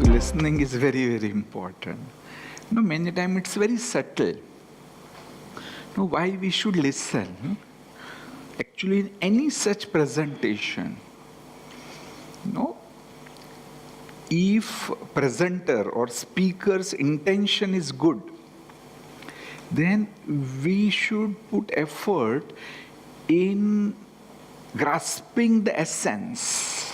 Listening is very, very important. Many times it's very subtle. Why we should listen? Actually, in any such presentation, if presenter or speaker's intention is good, then we should put effort in grasping the essence.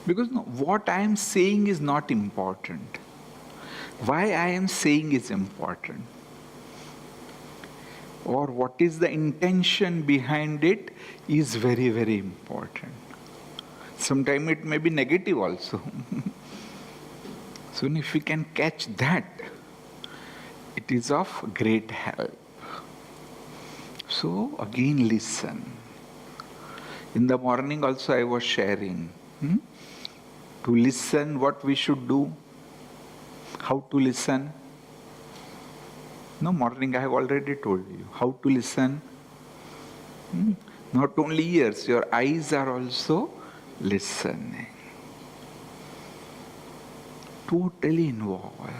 Because what I am saying is not important. Why I am saying is important. Or what is the intention behind it is very, very important. Sometimes it may be negative also. So if we can catch that, it is of great help. So again, listen. In the morning also I was sharing. To listen, what we should do, how to listen. Morning I have already told you how to listen. Not only ears, your eyes are also listening. Totally involved.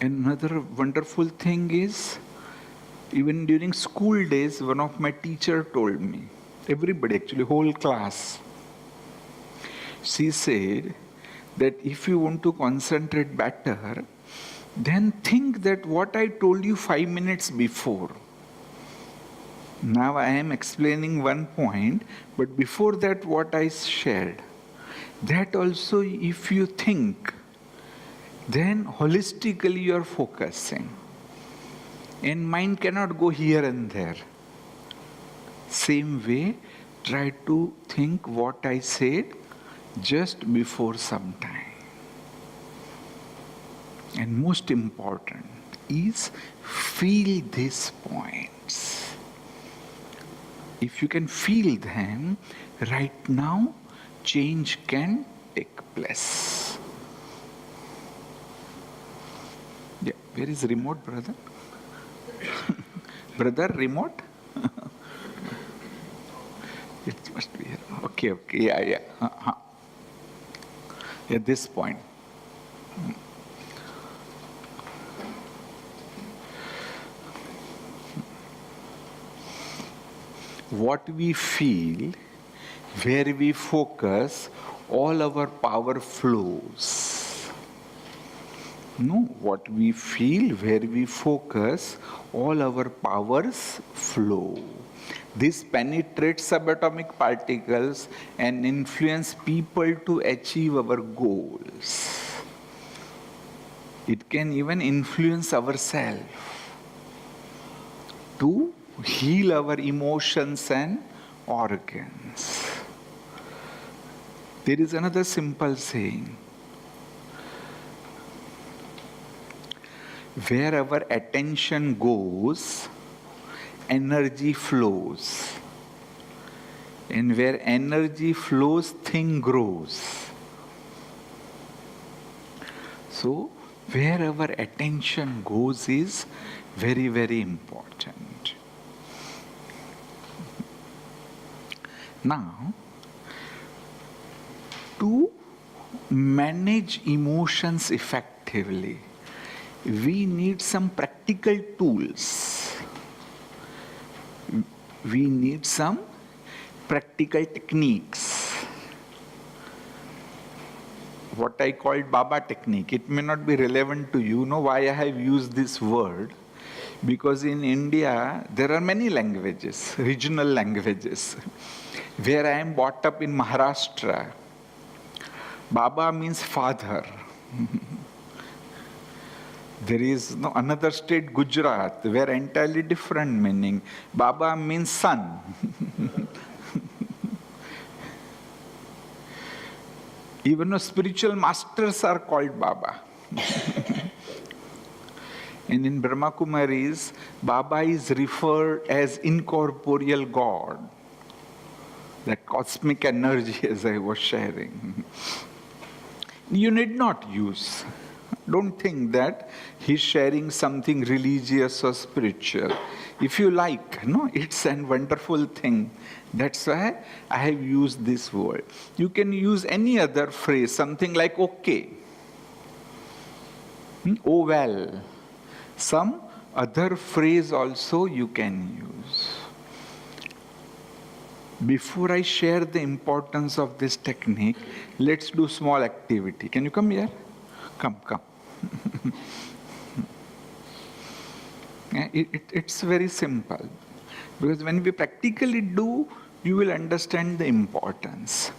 Another wonderful thing is, even during school days, one of my teacher told me, everybody actually, whole class, she said that if you want to concentrate better, then think that what I told you 5 minutes before. Now I am explaining one point, but before that what I shared, that also if you think, then holistically you are focusing. And mind cannot go here and there. Same way, try to think what I said just before some time. And most important is feel these points. If you can feel them, right now, change can take place. Yeah, where is remote, brother? Brother, remote? It must be here. Okay, yeah. At this point. What we feel, where we focus, all our power flows. What we feel, where we focus, all our powers flow. This penetrates subatomic particles and influence people to achieve our goals. It can even influence ourselves to heal our emotions and organs. There is another simple saying. Where our attention goes, energy flows. And where energy flows, thing grows. So, where our attention goes is very, very important. Now, to manage emotions effectively, we need some practical tools. We need some practical techniques. What I called Baba technique. It may not be relevant to you. Know why I have used this word? Because in India, there are many languages, regional languages. Where I am brought up in Maharashtra, Baba means father. There is another state, Gujarat, where entirely different meaning. Baba means son. Even though spiritual masters are called Baba. And in Brahma Kumaris, Baba is referred as incorporeal God. That cosmic energy, as I was sharing. You need not use. Don't think that he's sharing something religious or spiritual. If you like, it's a wonderful thing. That's why I have used this word. You can use any other phrase, something like okay. Oh well. Some other phrase also you can use. Before I share the importance of this technique, let's do small activity. Can you come here? Come. It's very simple. Because when we practically do, you will understand the importance.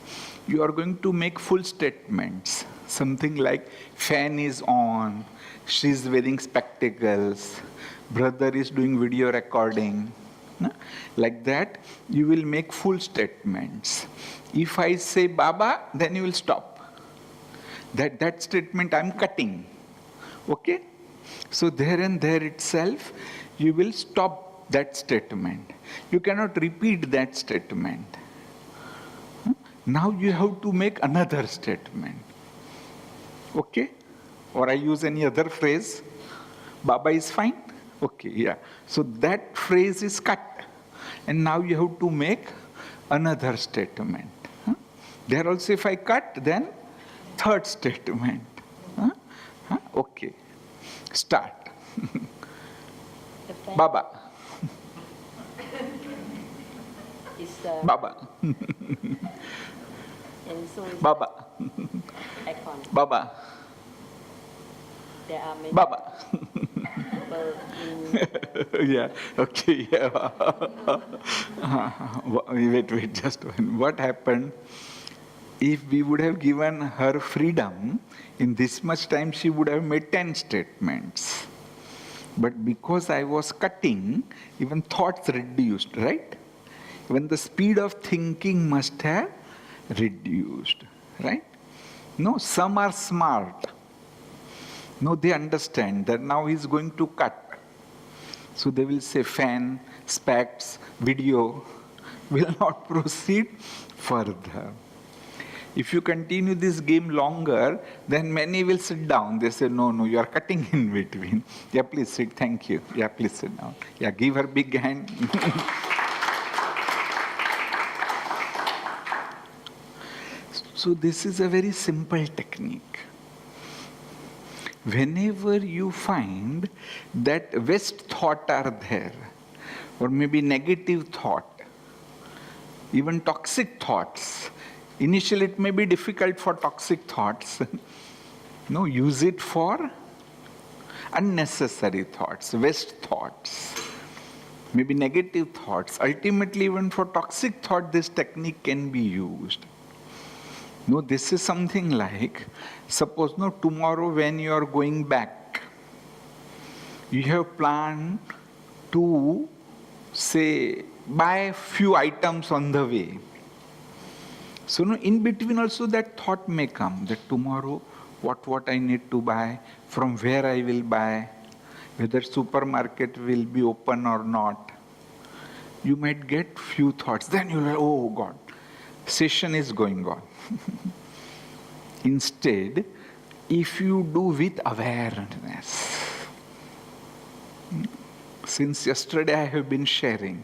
You are going to make full statements. Something like, fan is on, she's wearing spectacles, brother is doing video recording. Like that, you will make full statements. If I say Baba, then you will stop. That statement I'm cutting. Okay? So there and there itself, you will stop that statement. You cannot repeat that statement. Now you have to make another statement. Okay? Or I use any other phrase. Baba is fine? Okay, yeah. So that phrase is cut. And now you have to make another statement. There also if I cut, then third statement. Okay. Start. Baba. Baba. And so is Baba. icon. Baba. There are many Baba. people in Yeah, okay, yeah. Wait, just one. What happened? If we would have given her freedom, in this much time she would have made 10 statements. But because I was cutting, even thoughts reduced, right? Even the speed of thinking must have reduced, right? No, some are smart. No, they understand that now he's going to cut. So they will say fan, specs, video, will not proceed further. If you continue this game longer, then many will sit down. They say, no, you are cutting in between. Yeah, please sit, thank you. Yeah, please sit down. Yeah, give her big hand. So this is a very simple technique. Whenever you find that waste thought are there, or maybe negative thought, even toxic thoughts, initially it may be difficult for toxic thoughts. No, use it for unnecessary thoughts, waste thoughts, maybe negative thoughts. Ultimately, even for toxic thought, this technique can be used. No, this is something like, suppose tomorrow when you are going back, you have planned to, say, buy a few items on the way. So in between also that thought may come, that tomorrow what I need to buy, from where I will buy, whether supermarket will be open or not. You might get few thoughts. Then you'll like, oh God, session is going on. Instead, if you do with awareness, since yesterday I have been sharing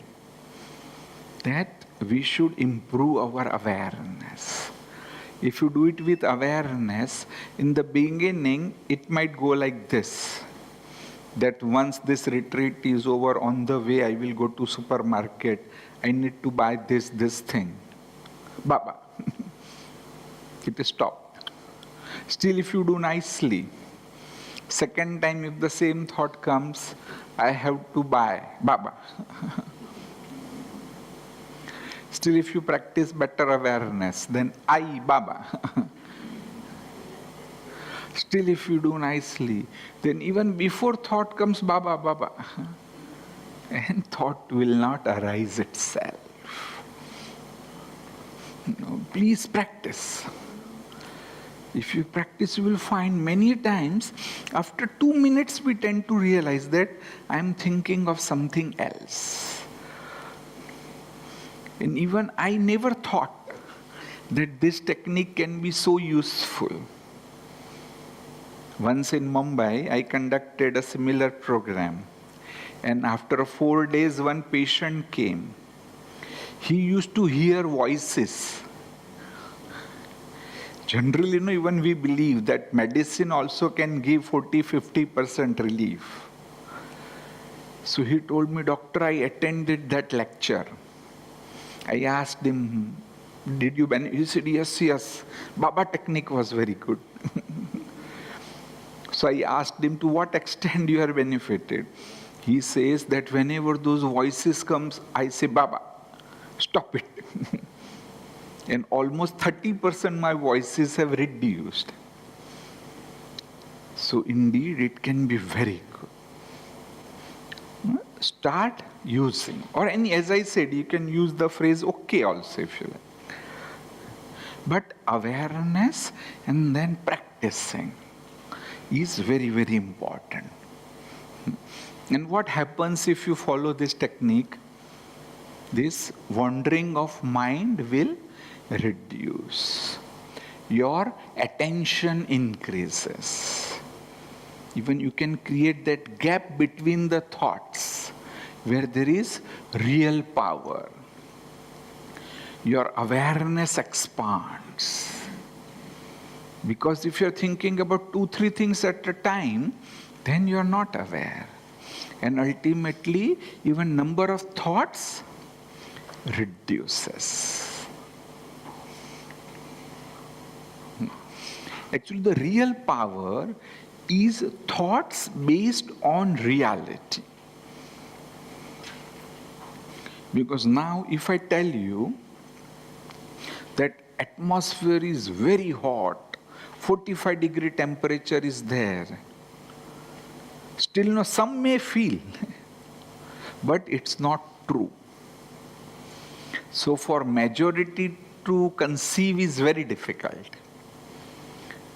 that we should improve our awareness. If you do it with awareness, in the beginning, it might go like this, that once this retreat is over, on the way I will go to supermarket, I need to buy this thing. Baba. It is stopped. Still, if you do nicely, second time if the same thought comes, I have to buy. Baba. Still, if you practice better awareness, then I, Baba. Still, if you do nicely, then even before thought comes, Baba, Baba. And thought will not arise itself. No, please practice. If you practice, you will find many times, after 2 minutes, we tend to realize that I am thinking of something else. And even I never thought that this technique can be so useful. Once in Mumbai, I conducted a similar program. And after 4 days, one patient came. He used to hear voices. Generally, even we believe that medicine also can give 40-50% relief. So he told me, Doctor, I attended that lecture. I asked him, did you benefit? He said, yes. Baba technique was very good. So I asked him, to what extent you are benefited? He says that whenever those voices comes, I say, Baba, stop it. And almost 30% my voices have reduced. So indeed, it can be very good. Start using. Or as I said, you can use the phrase okay also if you like. But awareness and then practicing is very, very important. And what happens if you follow this technique? This wandering of mind will reduce. Your attention increases. Even you can create that gap between the thoughts where there is real power. Your awareness expands. Because if you're thinking about 2-3 things at a time, then you're not aware. And ultimately, even number of thoughts reduces. Actually, the real power is thoughts based on reality. Because now, if I tell you that atmosphere is very hot, 45-degree temperature is there, still no, some may feel, but it's not true. So for majority to conceive is very difficult.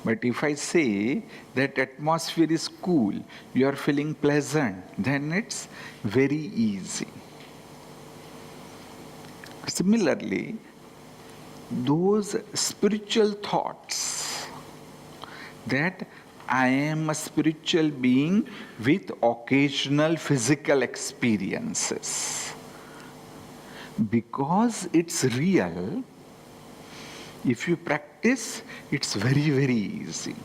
But if I say that atmosphere is cool, you are feeling pleasant, then it's very easy. Similarly, those spiritual thoughts that I am a spiritual being with occasional physical experiences. Because it's real, if you practice, it's very, very easy.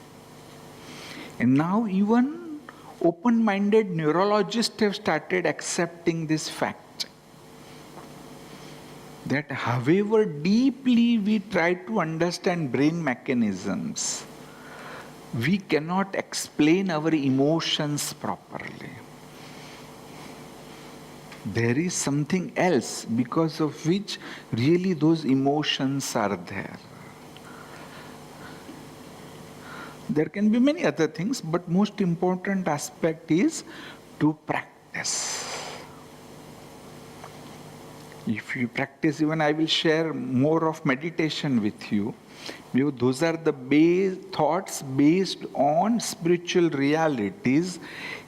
And now even open-minded neurologists have started accepting this fact. That however deeply we try to understand brain mechanisms, we cannot explain our emotions properly. There is something else because of which really those emotions are there. There can be many other things, but most important aspect is to practice. If you practice, even I will share more of meditation with you. Those are the thoughts based on spiritual realities.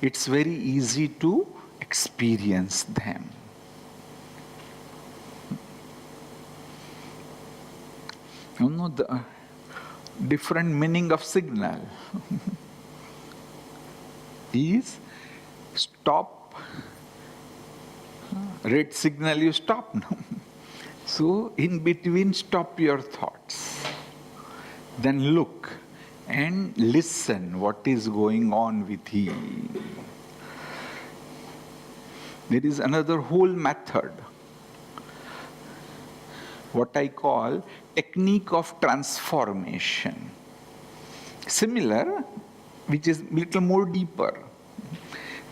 It's very easy to experience them. You know the different meaning of signal is stop. Red signal, you stop now. So in between, stop your thoughts. Then look and listen what is going on with him. There is another whole method what I call technique of transformation. Similar, which is little more deeper.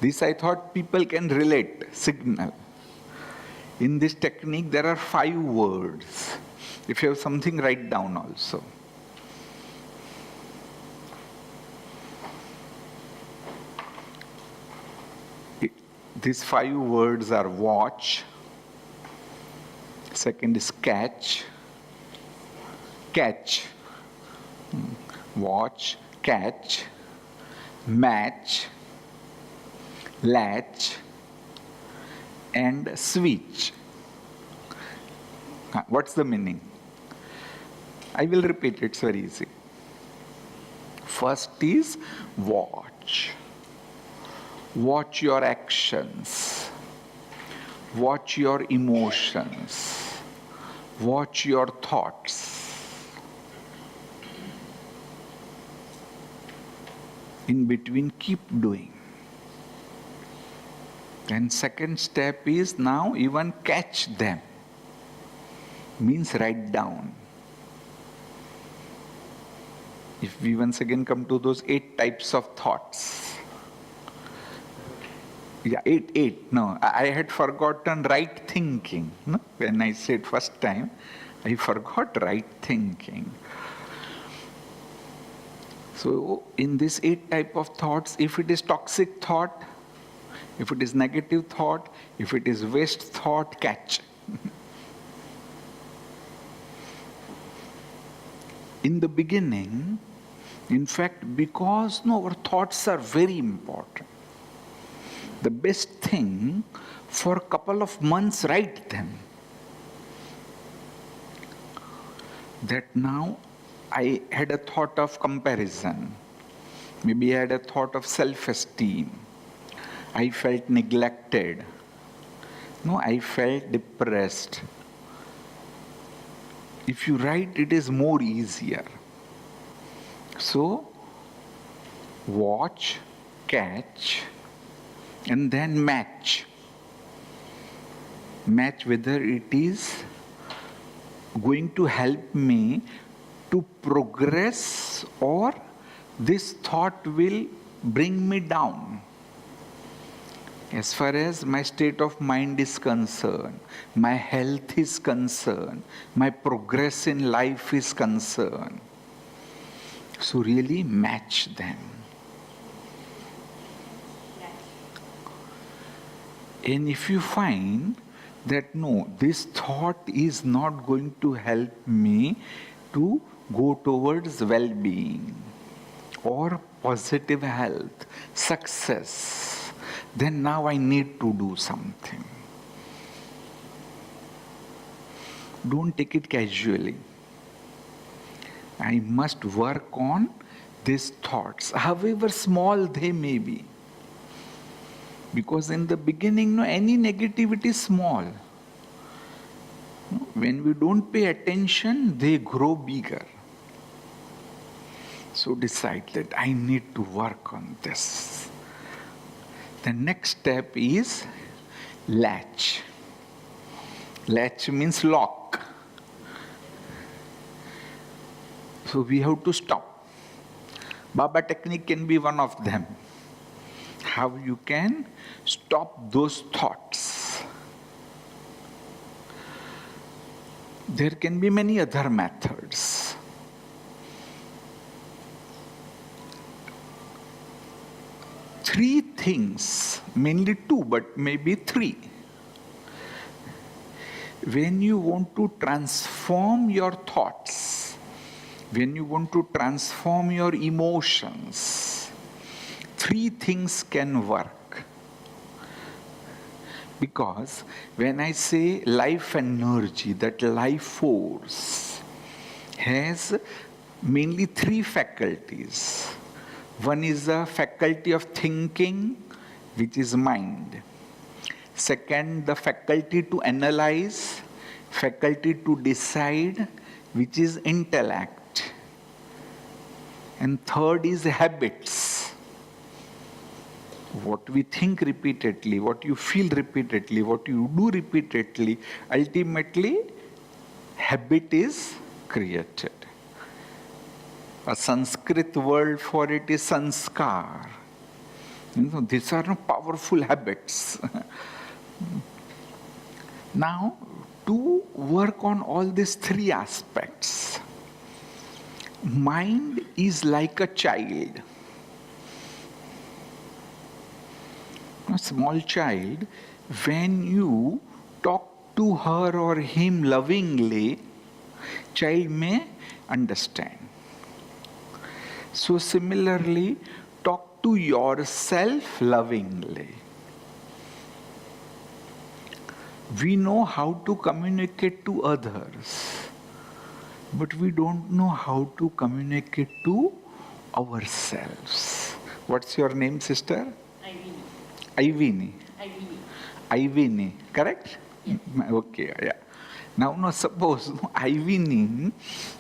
This I thought people can relate, signal. In this technique, there are 5 words. If you have something, write down also. These 5 words are watch. Second is catch. Catch. Watch, catch, match, latch, and switch. What's the meaning? I will repeat it, it's very easy. First is watch. Watch your actions. Watch your emotions. Watch your thoughts. In between, keep doing. Then second step is now even catch them. Means write down. If we once again come to those 8 types of thoughts. Yeah, 8. No, I had forgotten right thinking. No? When I said first time, I forgot right thinking. So in this 8 type of thoughts, if it is toxic thought, if it is negative thought, if it is waste thought, catch. In the beginning, in fact, because our thoughts are very important, the best thing for a couple of months, write them. That now I had a thought of comparison. Maybe I had a thought of self-esteem. I felt neglected. No, I felt depressed. If you write, it is more easier. So, watch, catch, and then match. Match whether it is going to help me to progress or this thought will bring me down. As far as my state of mind is concerned, my health is concerned, my progress in life is concerned. So really match them. And if you find that no, this thought is not going to help me to go towards well-being or positive health, success, then now I need to do something. Don't take it casually. I must work on these thoughts, however small they may be. Because in the beginning, no, any negativity is small. When we don't pay attention, they grow bigger. So decide that I need to work on this. The next step is latch. Latch means lock. So we have to stop. Baba technique can be one of them. How you can stop those thoughts. There can be many other methods. Three things, mainly 2, but maybe 3. When you want to transform your thoughts, when you want to transform your emotions, 3 things can work. Because when I say life energy, that life force has mainly 3 faculties. One is the faculty of thinking, which is mind. Second, the faculty to analyze, faculty to decide, which is intellect. And third is habits. What we think repeatedly, what you feel repeatedly, what you do repeatedly, ultimately habit is created. A Sanskrit word for it is sanskar. These are powerful habits. Now, to work on all these three aspects, mind is like a child. A small child, when you talk to her or him lovingly, child may understand. So similarly, talk to yourself lovingly. We know how to communicate to others, but we don't know how to communicate to ourselves. What's your name, sister? Ivini. Ivini, correct? Yes. Okay, yeah. Now, suppose Ivini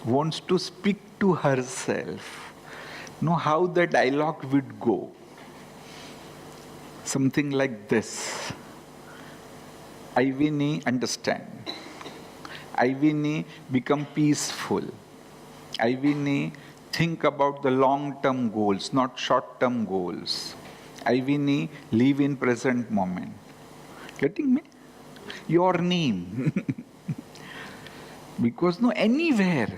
wants to speak to herself. Know how the dialogue would go. Something like this. Ivini, understand. Ivini, become peaceful. Ivini, think about the long-term goals, not short-term goals. Ivini, live in present moment. Getting me? Your name. Because anywhere.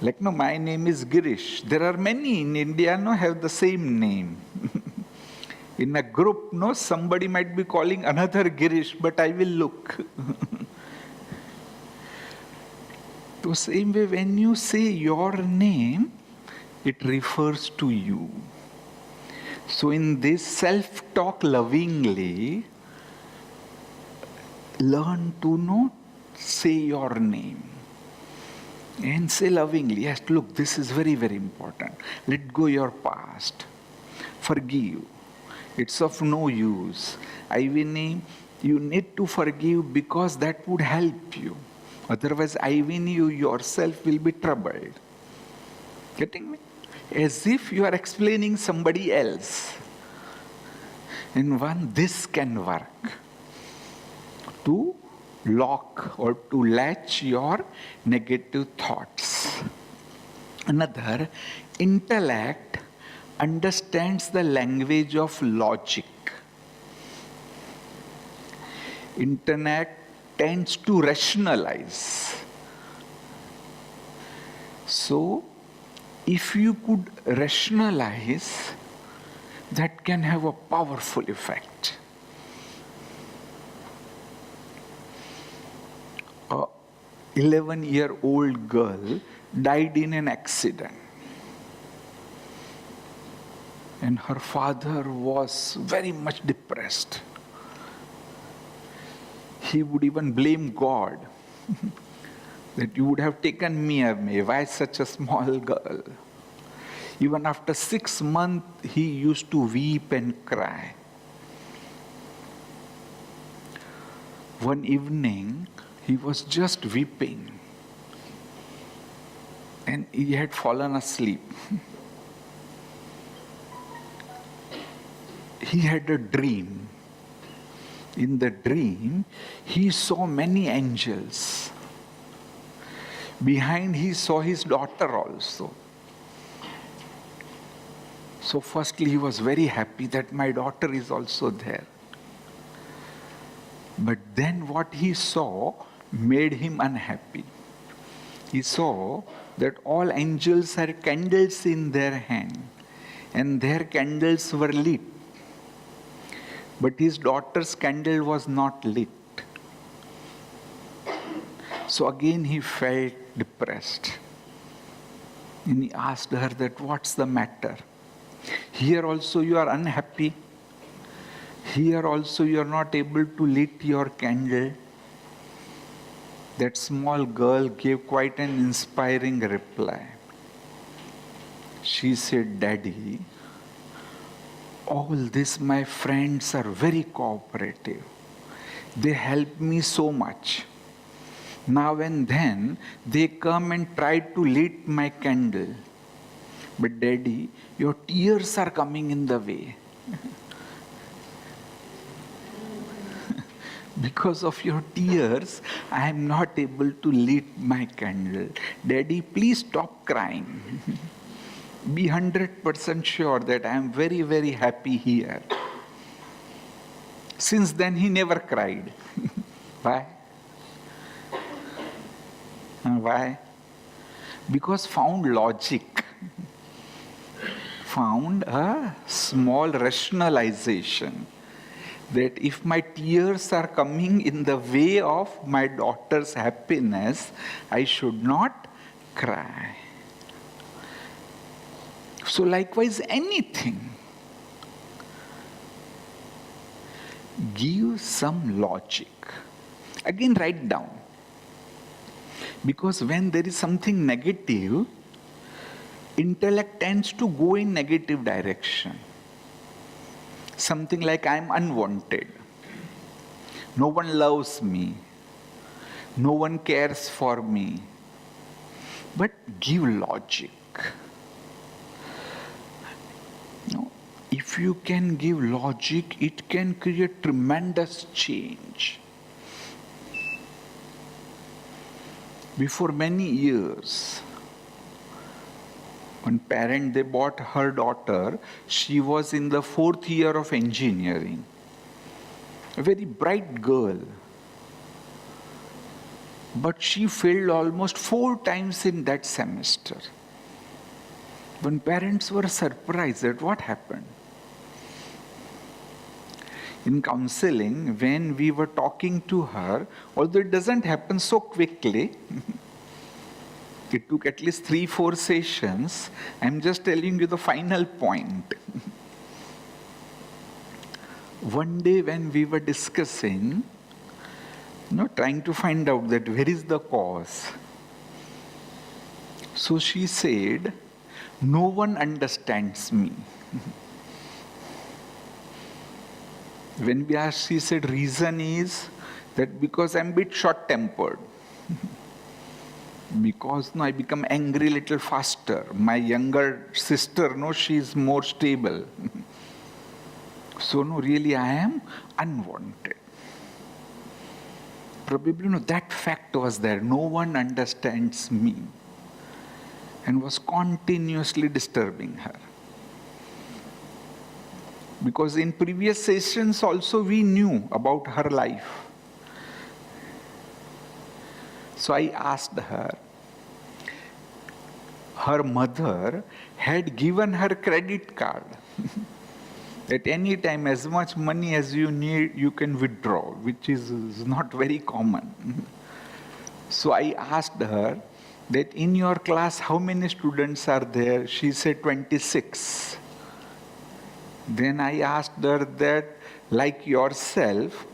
Like my name is Girish. There are many in India have the same name. In a group, somebody might be calling another Girish, but I will look. So same way, when you say your name, it refers to you. So in this self-talk lovingly, learn to say your name. And say lovingly, yes, look, this is very, very important. Let go your past. Forgive. It's of no use. Ivini, you need to forgive because that would help you. Otherwise, Ivini, you yourself will be troubled. Getting me? As if you are explaining somebody else. In one, this can work. To lock or to latch your negative thoughts. Another, intellect understands the language of logic. Intellect tends to rationalize. So, if you could rationalize, that can have a powerful effect. A 11-year-old girl died in an accident. And her father was very much depressed. He would even blame God that you would have taken me away. Why such a small girl? Even after 6 months, he used to weep and cry. One evening, he was just weeping. And he had fallen asleep. He had a dream. In the dream, he saw many angels. Behind, he saw his daughter also. So firstly, he was very happy that my daughter is also there. But then what he saw made him unhappy. He saw that all angels had candles in their hand, and their candles were lit. But his daughter's candle was not lit. So again he felt depressed. And he asked her that, what's the matter? Here also you are unhappy. Here also you are not able to lit your candle. That small girl gave quite an inspiring reply. She said, Daddy, all this my friends are very cooperative. They help me so much. Now and then they come and try to lit my candle. But Daddy, your tears are coming in the way. Because of your tears, I am not able to light my candle. Daddy, please stop crying. Be 100% sure that I am very, very happy here. Since then, he never cried. Why? Why? Because found logic, found a small rationalization that if my tears are coming in the way of my daughter's happiness, I should not cry. So likewise, anything, give some logic. Again, write down. Because when there is something negative, intellect tends to go in negative direction. Something like I am unwanted. No one loves me. No one cares for me. But give logic. No, if you can give logic, it can create tremendous change. Before many years, one parent, they bought her daughter. She was in the 4th year of engineering. A very bright girl. But she failed almost 4 times in that semester. When parents were surprised at what happened. In counseling, when we were talking to her, although it doesn't happen so quickly, it took at least 3-4 sessions. I'm just telling you the final point. One day when we were discussing, trying to find out that where is the cause. So she said, no one understands me. When we asked, she said, reason is that because I'm a bit short-tempered. Because I become angry a little faster. My younger sister, she's more stable. So, really I am unwanted. Probably, that fact was there. No one understands me. And was continuously disturbing her. Because in previous sessions also we knew about her life. So I asked her, her mother had given her credit card. At any time, as much money as you need, you can withdraw, which is not very common. So I asked her that in your class, how many students are there? She said 26. Then I asked her that, like yourself,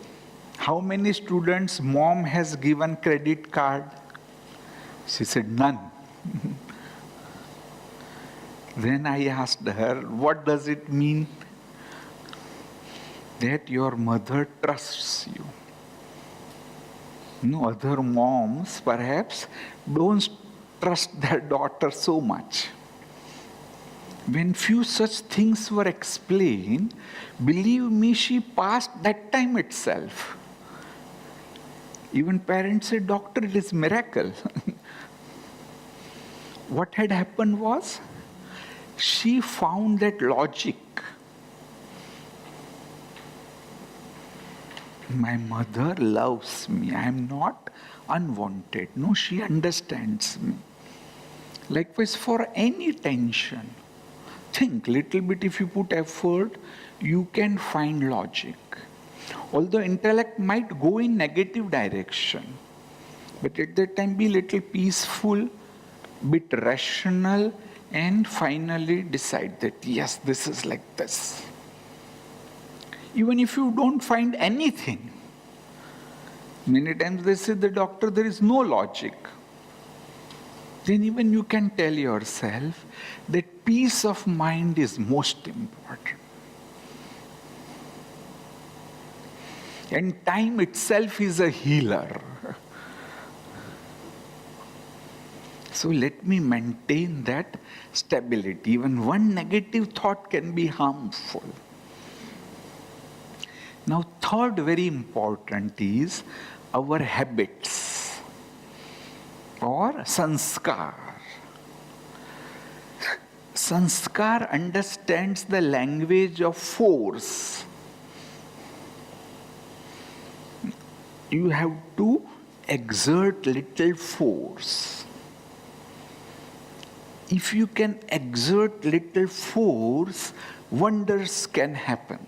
how many students mom has given credit card? She said, none. Then I asked her, what does it mean? That your mother trusts you. Other moms perhaps don't trust their daughter so much. When few such things were explained, believe me, she passed that time itself. Even parents said, doctor, it is miracle. What had happened was, she found that logic. My mother loves me. I am not unwanted. No, she understands me. Likewise, for any tension, think little bit. If you put effort, you can find logic. Although intellect might go in negative direction, but at that time be little peaceful, bit rational, and finally decide that yes, this is like this. Even if you don't find anything, many times they say, the doctor, there is no logic. Then even you can tell yourself that peace of mind is most important. And time itself is a healer. So let me maintain that stability. Even one negative thought can be harmful. Now, third very important is our habits or sanskar. Sanskar understands the language of force. You have to exert little force. If you can exert little force, wonders can happen.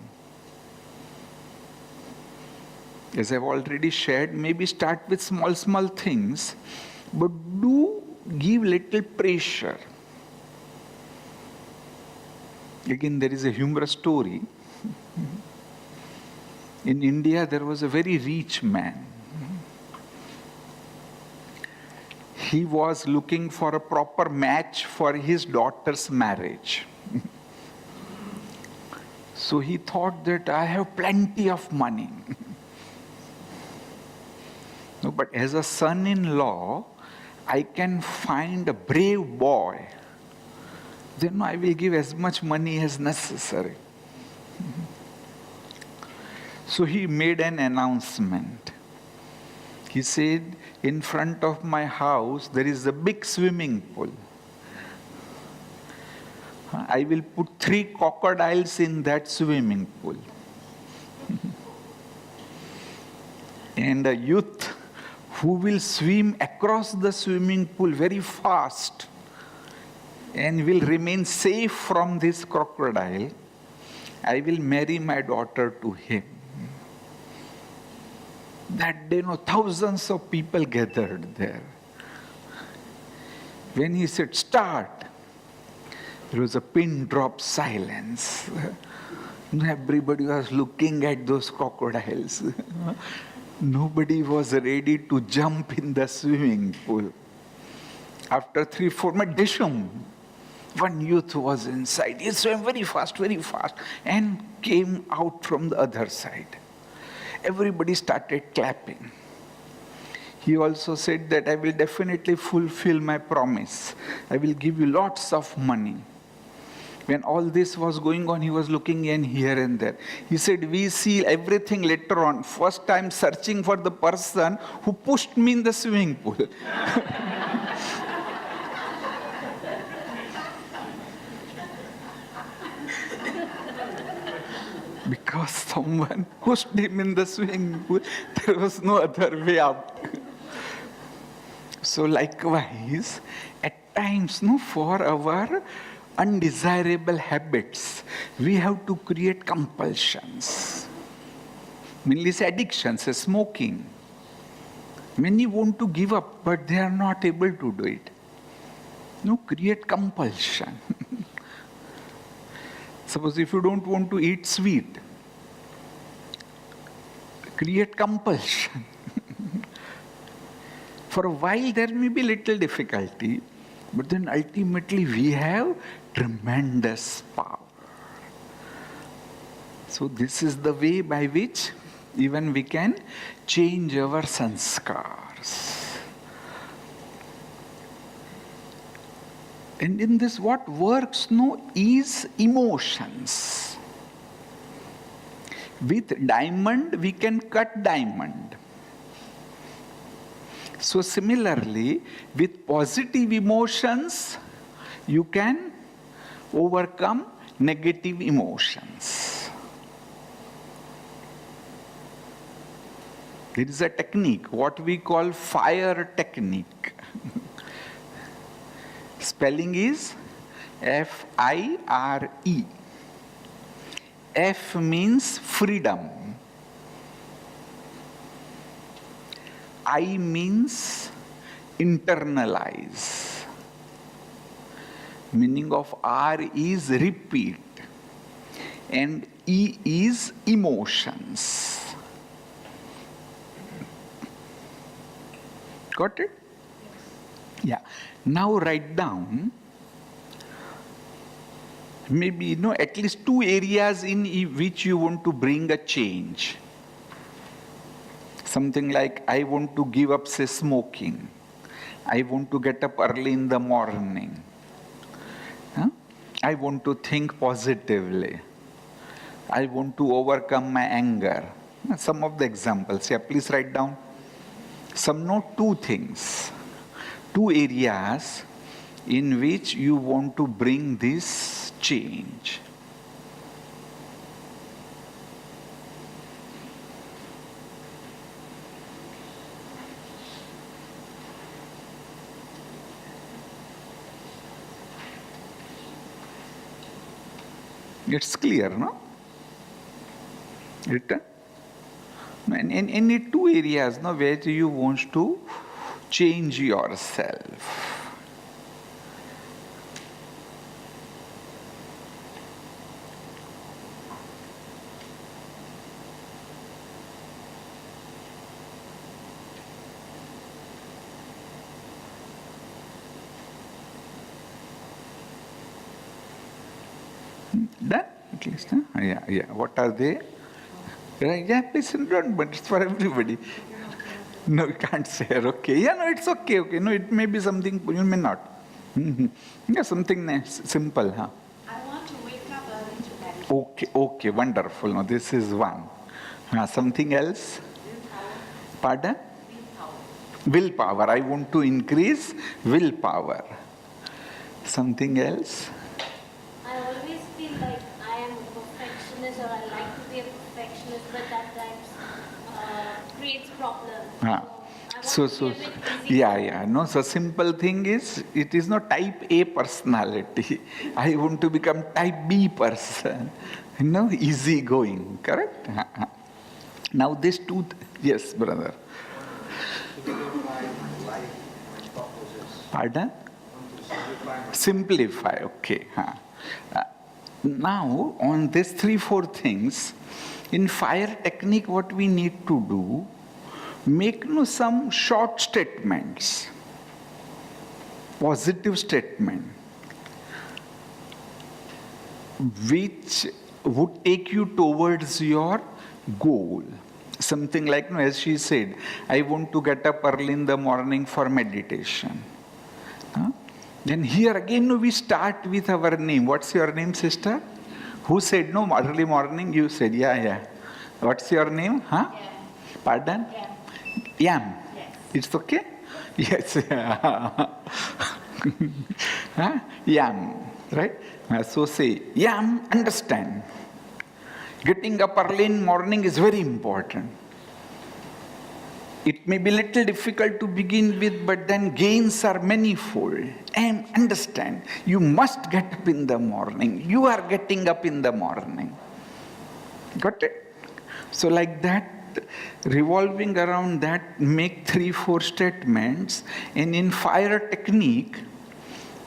As I've already shared, maybe start with small things, but do give little pressure. Again, there is a humorous story. In India, there was a very rich man. He was looking for a proper match for his daughter's marriage. So he thought that I have plenty of money. No, but as a son-in-law, I can find a brave boy. Then I will give as much money as necessary. So he made an announcement. He said, in front of my house, there is a big swimming pool. I will put 3 crocodiles in that swimming pool. And a youth who will swim across the swimming pool very fast and will remain safe from this crocodile, I will marry my daughter to him. That day, thousands of people gathered there. When he said, start, there was a pin drop silence. Everybody was looking at those crocodiles. Nobody was ready to jump in the swimming pool. After 3-4 minutes, one youth was inside. He swam very fast, and came out from the other side. Everybody started clapping. He also said that I will definitely fulfill my promise. I will give you lots of money. When all this was going on, he was looking in here and there. He said, we see everything later on. First I'm searching for the person who pushed me in the swimming pool. Because someone pushed him in the swimming pool, there was no other way out. So likewise, at times, for our undesirable habits, we have to create compulsions. Mainly addictions, smoking. Many want to give up, but they are not able to do it. Create compulsion. Suppose if you don't want to eat sweet, create compulsion. For a while there may be little difficulty, but then ultimately we have tremendous power. So this is the way by which even we can change our sanskars. And in this, what works is emotions. With diamond, we can cut diamond. So similarly, with positive emotions, you can overcome negative emotions. There is a technique, what we call fire technique. Spelling is F-I-R-E. F means freedom. I means internalize. Meaning of R is repeat. And E is emotions. Got it? Yeah. Now write down maybe at least 2 areas in which you want to bring a change. Something like, I want to give up, say, smoking. I want to get up early in the morning. I want to think positively. I want to overcome my anger. Some of the examples. Yeah, please write down. Some note two things, two areas in which you want to bring this change. It's clear, no? Written? And in any two areas, no, where you want to change yourself. Done? At least, huh? Yeah. What are they? Right? Yeah, please don't, but it's for everybody. No, you can't share. Okay. Yeah, no, it's okay. Okay. No, it may be something, you may not. Yeah, something nice, simple, huh? I want to wake up early to meditate. Okay, wonderful. No, this is one. Something else? Willpower. Pardon? Willpower. Willpower. I want to increase willpower. Something else? I always feel like I am a perfectionist or I like to be a perfectionist, but that times creates problems. So, So I want to be a bit easy. yeah. No, so simple thing is, it is not type A personality. I want to become type B person. Easy going, correct? Now these two, yes, brother. Simplify my life, my purposes. Pardon? Simplify my Simplify, okay. Now, on these 3-4 things, in fire technique, what we need to do, make some short statements, positive statement, which would take you towards your goal. Something like, as she said, I want to get up early in the morning for meditation. Then here again we start with our name. What's your name, sister? Who said no early morning? You said, yeah. What's your name? Huh? Yeah. Pardon? Yeah. Yam. Yes. It's okay? Yes. Huh? Yam. Right? So say, Yam, understand. Getting up early in morning is very important. It may be little difficult to begin with, but then gains are manifold. And understand, you must get up in the morning. You are getting up in the morning. Got it? So like that, revolving around that, make 3-4 statements. And in fire technique,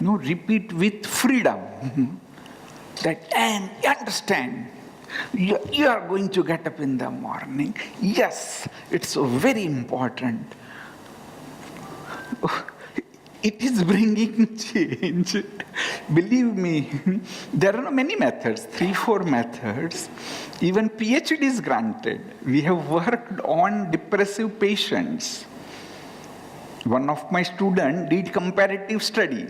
repeat with freedom. That, and understand, you are going to get up in the morning. Yes, it's very important. It is bringing change. Believe me, there are many methods, 3-4 methods. Even PhD is granted. We have worked on depressive patients. One of my students did comparative study.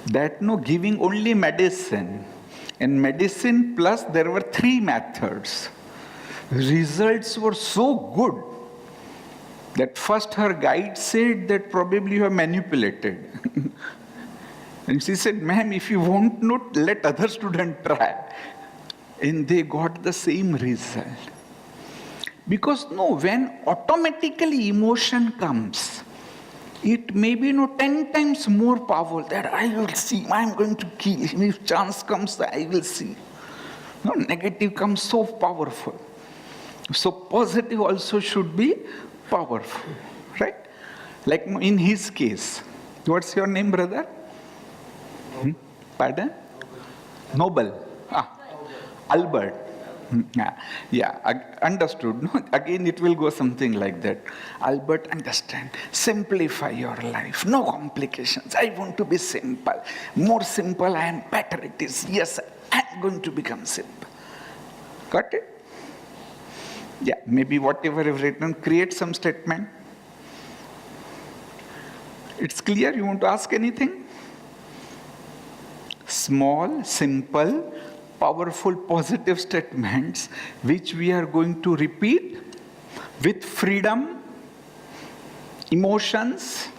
That giving only medicine. And medicine plus there were 3 methods. Results were so good that first her guide said that probably you have manipulated. And she said, ma'am, if you want not, let other students try. And they got the same result. Because when automatically emotion comes, it may be 10 times more powerful that I will see, I am going to kill him. If chance comes, I will see. Negative comes so powerful. So positive also should be powerful, right? Like in his case, what's your name, brother? Pardon? Noble. Albert. Understood. No? Again, it will go something like that. Albert, understand. Simplify your life. No complications. I want to be simple. More simple and better it is. Yes, I'm going to become simple. Got it? Yeah, maybe whatever you've written, create some statement. It's clear? You want to ask anything? Small, simple, powerful positive statements which we are going to repeat with freedom, emotions,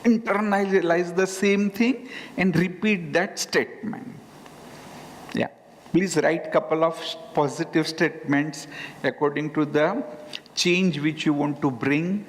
internalize the same thing and repeat that statement. Yeah. Please write couple of positive statements according to the change which you want to bring.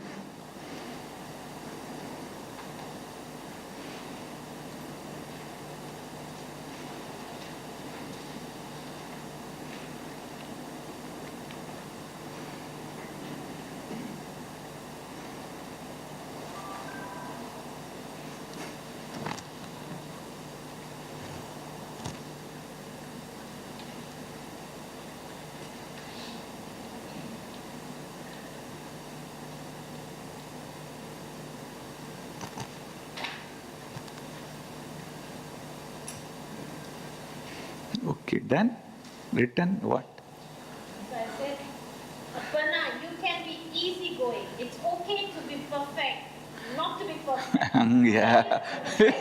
Okay, done? Written what? So I said, Aparna, you can be easygoing. It's okay to be perfect, not to be perfect. Yeah. Take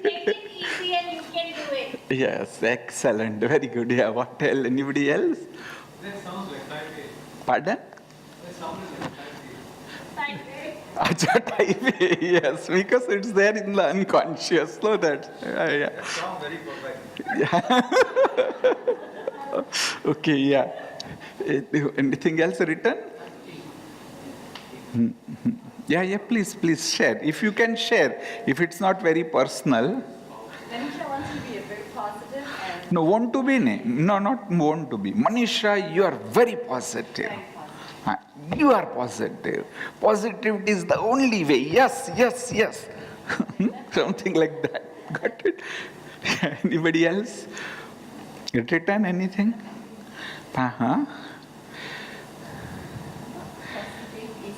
it easy and you can do it. Yes, excellent. Very good. Yeah, what else? Anybody else? That sounds like type A. Pardon? That sounds like type A. Type A. Acha, type A, yes, because it's there in the unconscious. So that, yeah. That sounds very perfect. Okay, yeah. Anything else written? Yeah, please share. If you can share, if it's not very personal. Manisha wants to be a very positive and No, want to be? No, not want to be. Manisha, you are very positive. very positive. You are positive. Positivity is the only way. Yes. Something like that. Got it? Anybody else? Written anything? Uh-huh. Positive is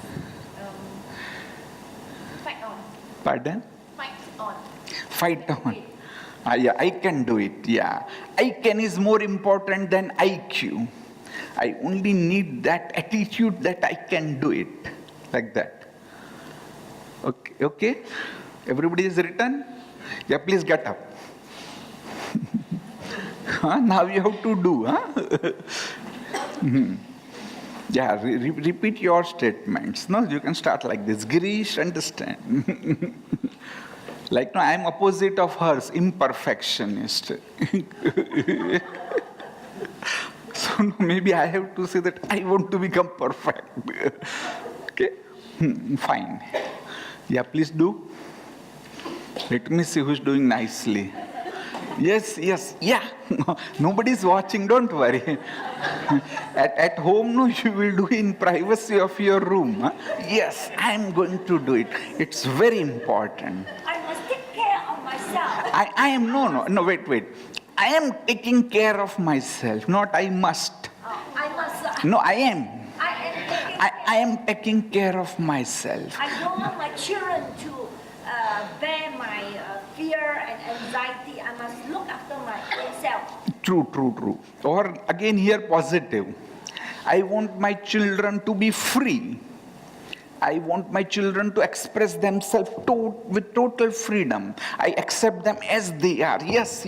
fight on. Pardon? Fight on. Fight on. Yeah, I can do it. Yeah. I can is more important than IQ. I only need that attitude that I can do it. Like that. Okay? Everybody is written? Yeah, please get up. Now you have to do. Yeah, repeat your statements. No, you can start like this. Girish, understand. Like, no, I am opposite of hers, imperfectionist. So no, maybe I have to say that I want to become perfect. Okay? Fine. Yeah, please do. Let me see who's doing nicely. Yes, yeah. Nobody's watching, don't worry. At home, no, you will do in privacy of your room. Huh? Yes, I'm going to do it. It's very important. I must take care of myself. I am, no, wait. I am taking care of myself, not I must. I must. No, I am. I am taking care. I am taking care of myself. I don't want my children to bear my fear and anxiety. I must look after my own self. True. Or again here positive. I want my children to be free. I want my children to express themselves with total freedom. I accept them as they are. Yes.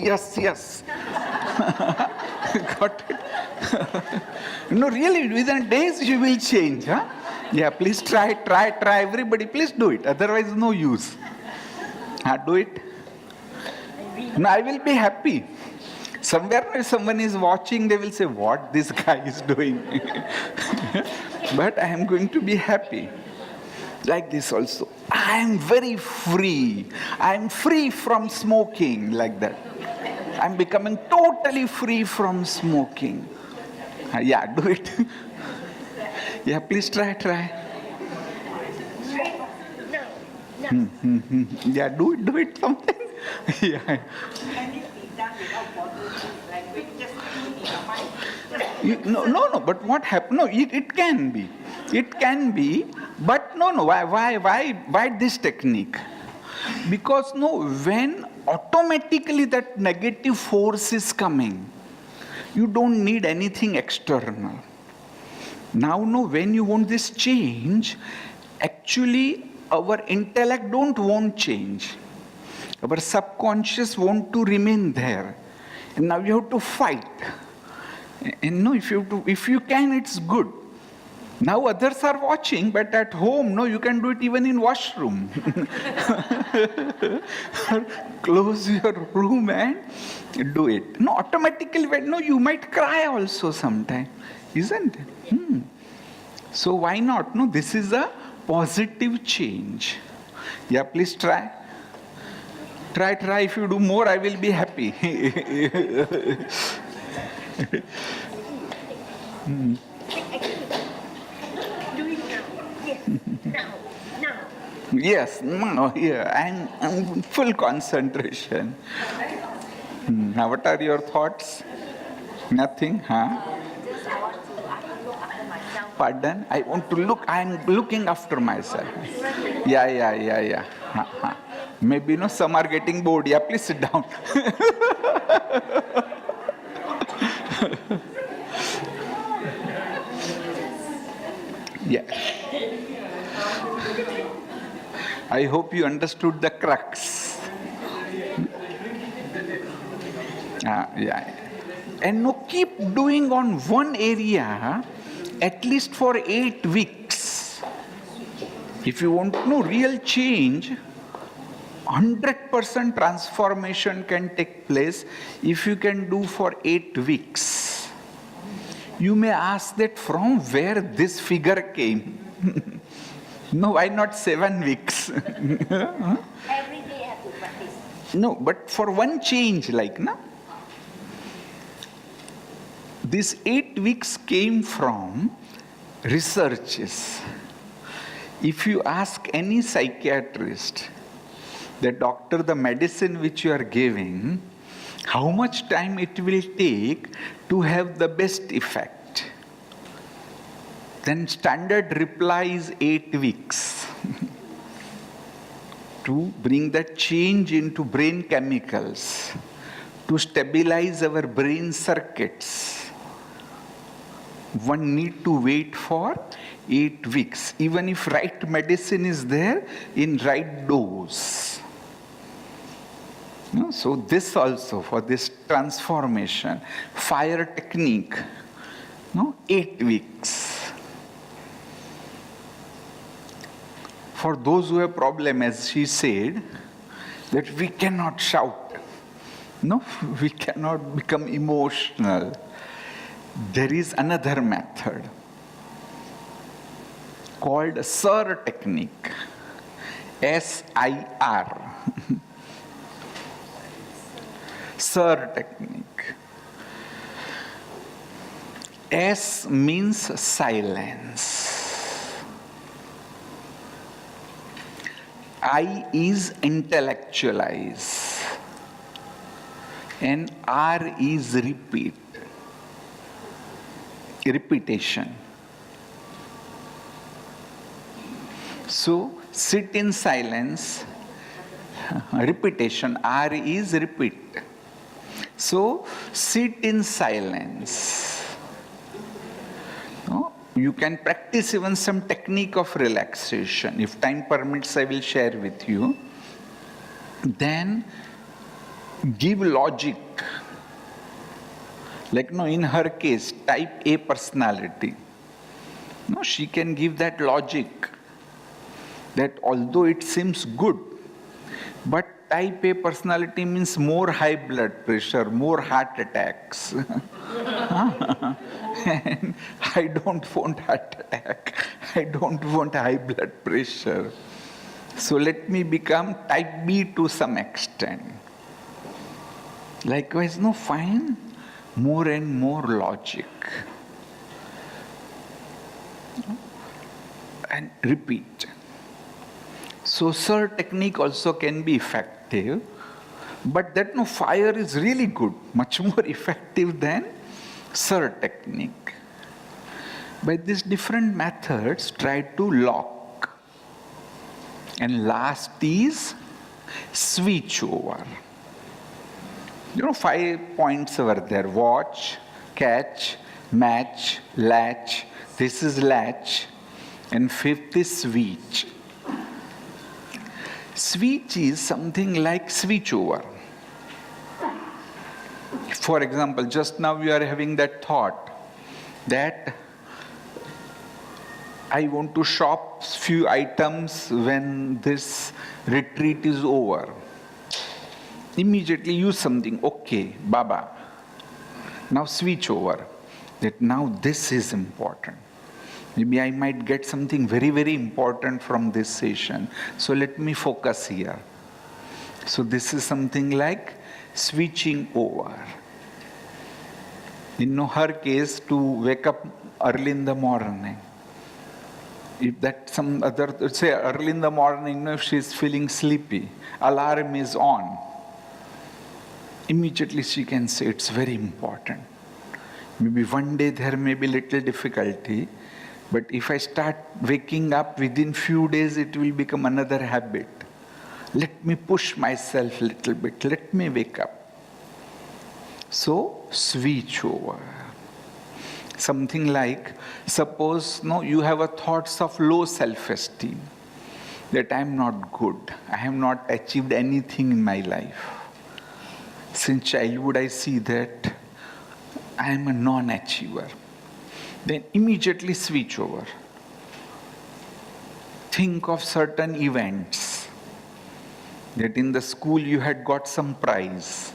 Got it? No, really, within days you will change. Huh? Yeah, please try. Everybody, please do it. Otherwise, no use. Do it. No, I will be happy. Somewhere if someone is watching, they will say, what this guy is doing. But I am going to be happy. Like this also. I am very free. I am free from smoking, like that. I am becoming totally free from smoking. Yeah, do it. Yeah, please try. No. Yeah, do it something. Yeah. Can it be done without bothering? Like we just in your mind. No, but what happened? No, it can be. It can be, but no. Why this technique? Because when automatically that negative force is coming, you don't need anything external. Now, when you want this change, actually our intellect don't want change. Our subconscious want to remain there. And now you have to fight. And no, if you can, it's good. Now others are watching, but at home, no, you can do it even in washroom. Close your room and do it. No, automatically, no, you might cry also sometime, isn't it? So why not? No, this is a positive change. Yeah, please try. Try. If you do more, I will be happy. Yes, no, yeah, I'm full concentration. Now, what are your thoughts? Nothing, huh? Just I want to look after myself. Pardon? I want to look, I'm looking after myself. Yeah. Maybe, some are getting bored. Yeah, please sit down. Yeah. I hope you understood the crux. Yeah. And no, keep doing on one area at least for 8 weeks. If you want no real change, 100% transformation can take place if you can do for 8 weeks. You may ask that from where this figure came. No, why not 7 weeks? Every day I have to practice. No, but for one change, these 8 weeks came from researches. If you ask any psychiatrist, the doctor, the medicine which you are giving, how much time it will take to have the best effect, then standard reply is 8 weeks. To bring that change into brain chemicals, to stabilize our brain circuits, one need to wait for 8 weeks, even if right medicine is there in right dose. So this also, for this transformation, fire technique, 8 weeks. For those who have problem, as she said, that we cannot shout. No, we cannot become emotional. There is another method called SIR technique. SIR. SIR technique. S means silence. I is intellectualize. And R is repeat. Repetition. So, sit in silence. Repetition. R is repeat. So, sit in silence. You can practice even some technique of relaxation. If time permits, I will share with you. Then, give logic. In her case, type A personality. She can give that logic. That although it seems good, but type A personality means more high blood pressure, more heart attacks. And I don't want heart attack. I don't want high blood pressure. So let me become type B to some extent. Likewise, find more and more logic. And repeat. So SIR technique also can be effective, but that fire is really good, much more effective than SIR technique. By these different methods, try to lock. And last is switch over. 5 points over there: watch, catch, match, latch. This is latch. And 5th is switch. Switch is something like switch over. For example, just now we are having that thought that I want to shop few items when this retreat is over. Immediately use something, okay, Baba. Now switch over. That now this is important. Maybe I might get something very, very important from this session. So let me focus here. So this is something like switching over. In her case, to wake up early in the morning. If that some other, say early in the morning, if she's feeling sleepy, alarm is on. Immediately she can say it's very important. Maybe one day there may be little difficulty, but if I start waking up within few days, it will become another habit. Let me push myself a little bit. Let me wake up. So switch over. Something like, suppose you have a thoughts of low self-esteem, that I am not good, I have not achieved anything in my life. Since childhood I see that I am a non-achiever. Then immediately switch over. Think of certain events, that in the school you had got some prize.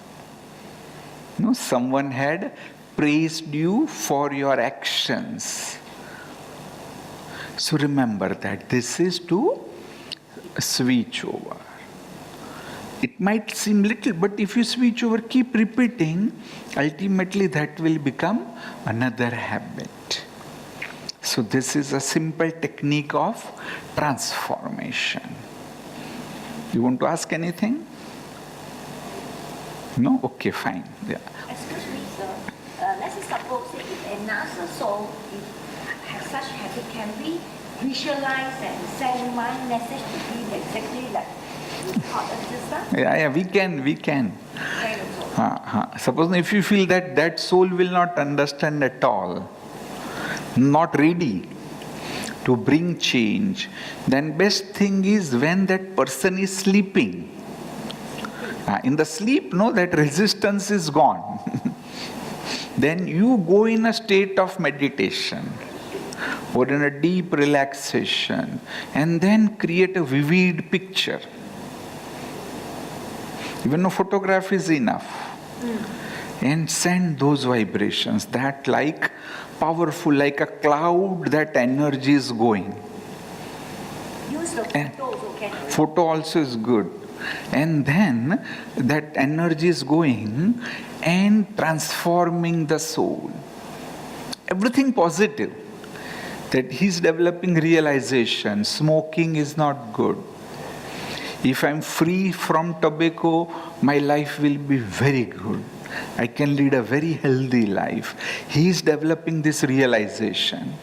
Someone had praised you for your actions. So remember that this is to switch over. It might seem little, but if you switch over, keep repeating, ultimately that will become another habit. So this is a simple technique of transformation. You want to ask anything? No? Okay, fine. Yeah. Excuse me, sir. Let's suppose if another soul has such habit, can we visualize and send one message to him exactly like you taught us just now? Yeah, we can. Very good. Suppose if you feel that that soul will not understand at all, not ready to bring change, then best thing is when that person is sleeping. In the sleep, that resistance is gone. Then you go in a state of meditation or in a deep relaxation and then create a vivid picture. Even a photograph is enough. And send those vibrations, that like powerful, like a cloud, that energy is going. Use the photo also, can you? Photo also is good. And then that energy is going and transforming the soul. Everything positive. That he's developing realization. Smoking is not good. If I'm free from tobacco, my life will be very good. I can lead a very healthy life. He's developing this realization.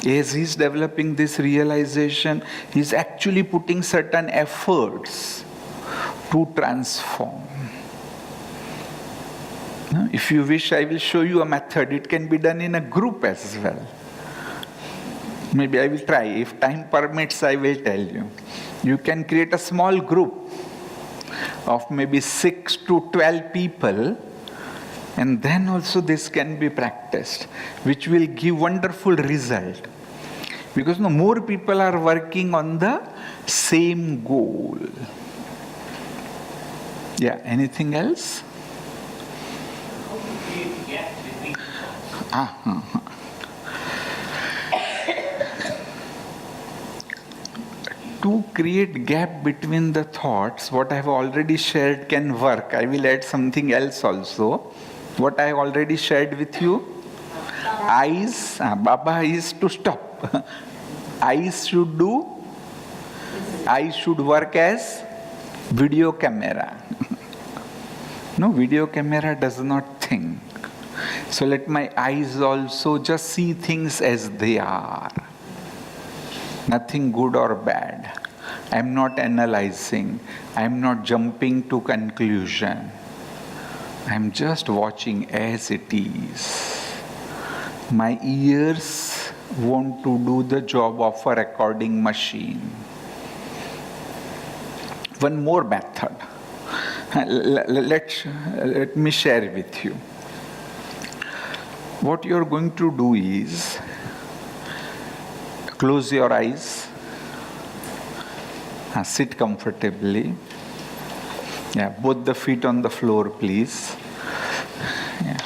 As he's developing this realization, he's actually putting certain efforts to transform. Now, if you wish, I will show you a method. It can be done in a group as well. Maybe I will try. If time permits, I will tell you. You can create a small group of maybe 6 to 12 people, and then also this can be practiced, which will give wonderful result. Because more people are working on the same goal. Yeah, anything else? To create gap between the thoughts, what I have already shared can work. I will add something else also. What I have already shared with you. Eyes, Baba is to stop. Eyes should work as video camera. No, video camera does not think. So let my eyes also just see things as they are. Nothing good or bad. I am not analyzing. I am not jumping to conclusion. I am just watching as it is. My ears want to do the job of a recording machine. One more method. Let me share with you. What you're going to do is close your eyes, sit comfortably. Yeah, both the feet on the floor, please. Yeah.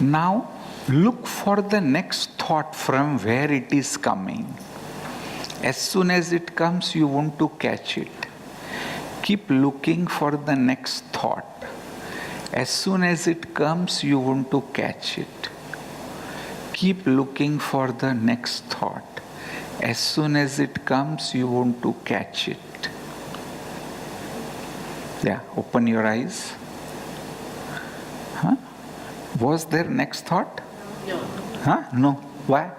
Now, look for the next thought from where it is coming. As soon as it comes, you want to catch it. Keep looking for the next thought. As soon as it comes, you want to catch it. Keep looking for the next thought. As soon as it comes, you want to catch it. Yeah, open your eyes. Huh? Was there next thought? No. Huh? No. Why?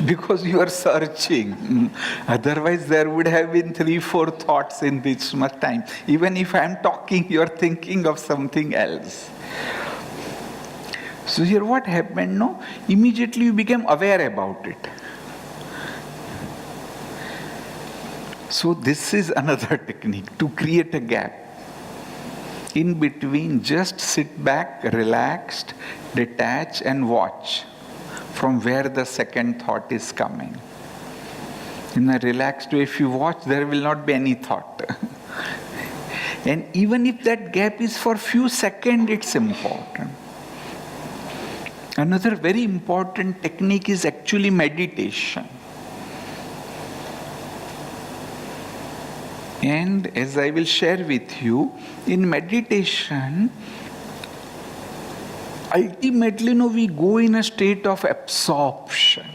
Because you are searching. Otherwise, there would have been 3-4 thoughts in this much time. Even if I am talking, you are thinking of something else. So here what happened? No, immediately you became aware about it. So this is another technique to create a gap. In between, just sit back, relaxed, detach and watch from where the second thought is coming. In a relaxed way, if you watch, there will not be any thought. And even if that gap is for few seconds, it's important. Another very important technique is actually meditation. And as I will share with you, in meditation, ultimately, we go in a state of absorption.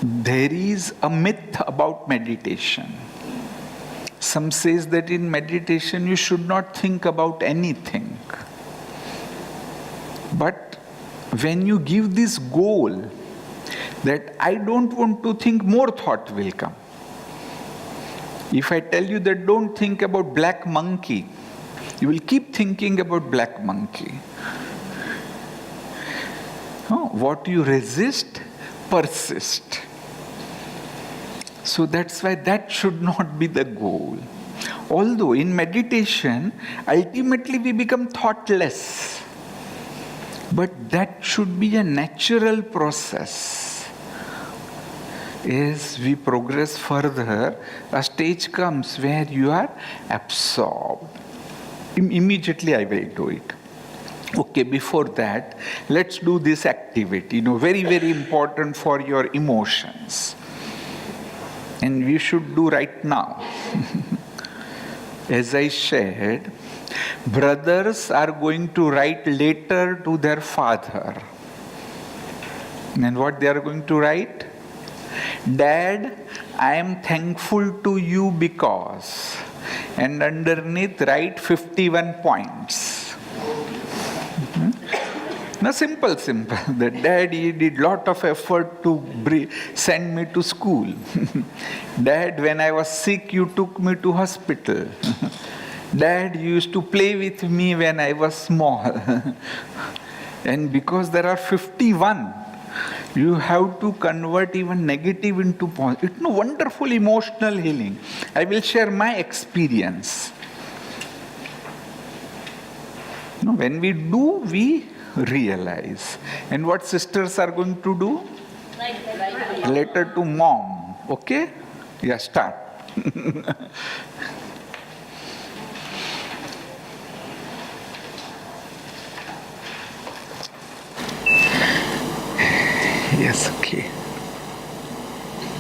There is a myth about meditation. Some says that in meditation you should not think about anything. But when you give this goal that I don't want to think, more thought will come. If I tell you that don't think about black monkey, you will keep thinking about black monkey. Oh, what you resist, persist. So that's why that should not be the goal. Although in meditation, ultimately we become thoughtless. But that should be a natural process. As we progress further, a stage comes where you are absorbed. Immediately I will do it. Okay, before that, let's do this activity. Very, very important for your emotions. And we should do right now. As I shared, brothers are going to write letter to their father. And what they are going to write? Dad, I am thankful to you because. And underneath write 51 points. Now simple. The Dad, he did lot of effort to send me to school. Dad, when I was sick, you took me to hospital. Dad, you used to play with me when I was small. And because there are 51, you have to convert even negative into positive. It's wonderful emotional healing. I will share my experience. When we do, we realize. And what sisters are going to do? Letter to mom. Okay? Yeah, start. Yes, okay.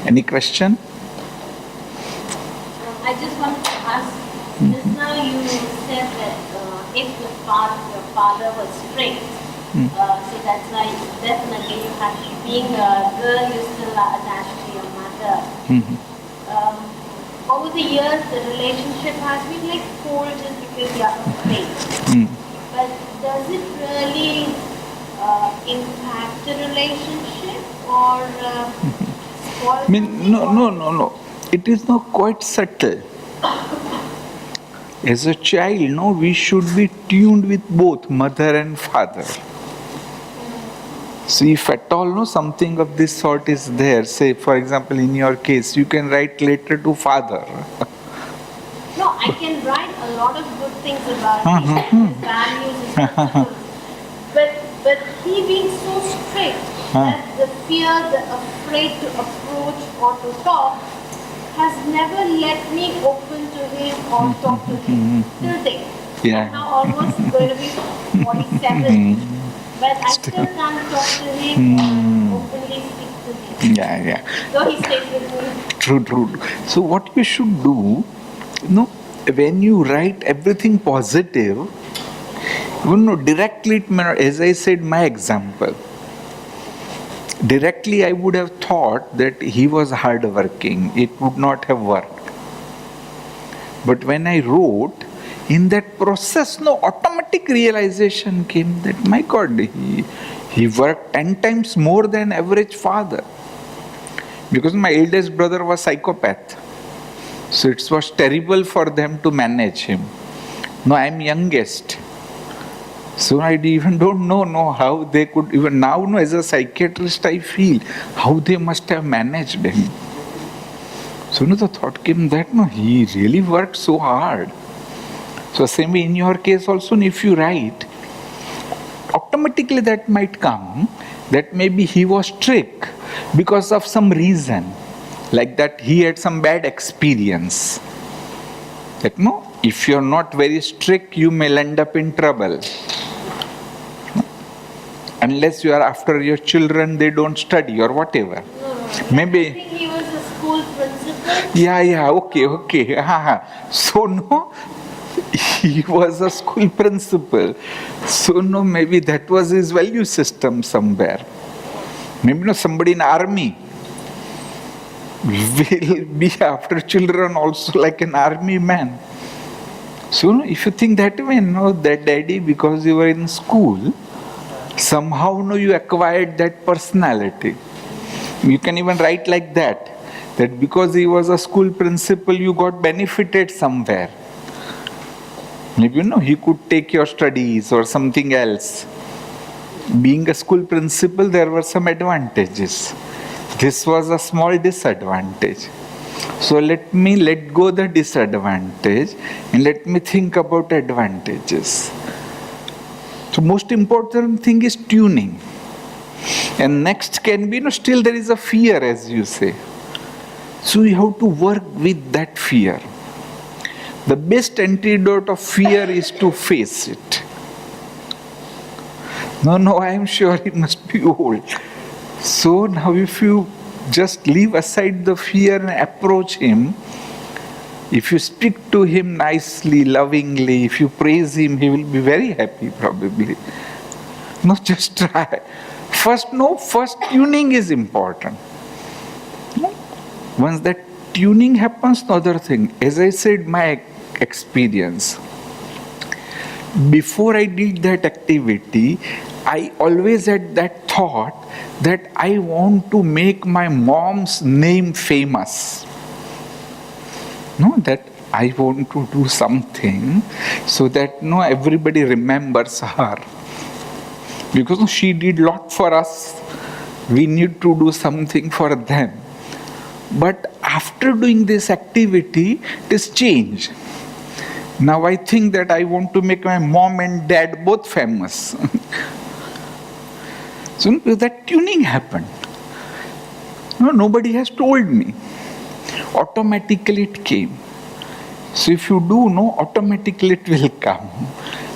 Any question? I just wanted to ask, just now you said that if your father was strict, so that's why definitely you have, being a girl, you're still attached to your mother. Over the years, the relationship has been like cold just because you are afraid. But does it really impact the relationship or spoil? No. It is not quite subtle. As a child, we should be tuned with both mother and father. So if at all no something of this sort is there, say for example in your case, you can write letter to father. No, I can write a lot of good things about his values, his principles. But he being so strict that the fear, the afraid to approach or to talk has never let me open to him or talk to him till date. Yeah. I'm now almost going to be 47, but I still can't talk to him or openly speak to him. Yeah. So he stays with me. True. So what you should do, when you write everything positive, directly, as I said, my example, directly I would have thought that he was hardworking. It would not have worked. But when I wrote, in that process, automatic realization came that, my God, he worked 10 times more than average father. Because my eldest brother was psychopath. So it was terrible for them to manage him. No, I am youngest. So I even don't know how they could, even now as a psychiatrist I feel, how they must have managed him. So the thought came that he really worked so hard. So same way in your case also, if you write, automatically that might come, that maybe he was strict because of some reason, like that he had some bad experience. That if you're not very strict, you may end up in trouble. Unless you are after your children, they don't study or whatever. Maybe. I think he was a school principal. Yeah, okay. So he was a school principal. So maybe that was his value system somewhere. Maybe somebody in army will be after children also like an army man. So if you think that way, that daddy, because you were in school, somehow you acquired that personality. You can even write like that because he was a school principal, you got benefited somewhere. Maybe he could take your studies or something else. Being a school principal, there were some advantages. This was a small disadvantage. So let me let go the disadvantage and let me think about advantages. So most important thing is tuning. And next can be, still there is a fear, as you say. So you have to work with that fear. The best antidote of fear is to face it. No, I am sure he must be old. So now if you just leave aside the fear and approach him, if you speak to him nicely, lovingly, if you praise him, he will be very happy probably. Just try. First tuning is important. Once that tuning happens, the other thing, as I said, my experience, before I did that activity, I always had that thought that I want to make my mom's name famous. That I want to do something so that everybody remembers her. Because she did a lot for us, we need to do something for them. But after doing this activity, it is changed. Now I think that I want to make my mom and dad both famous. So that tuning happened. Nobody has told me. Automatically it came. So if you do, automatically it will come.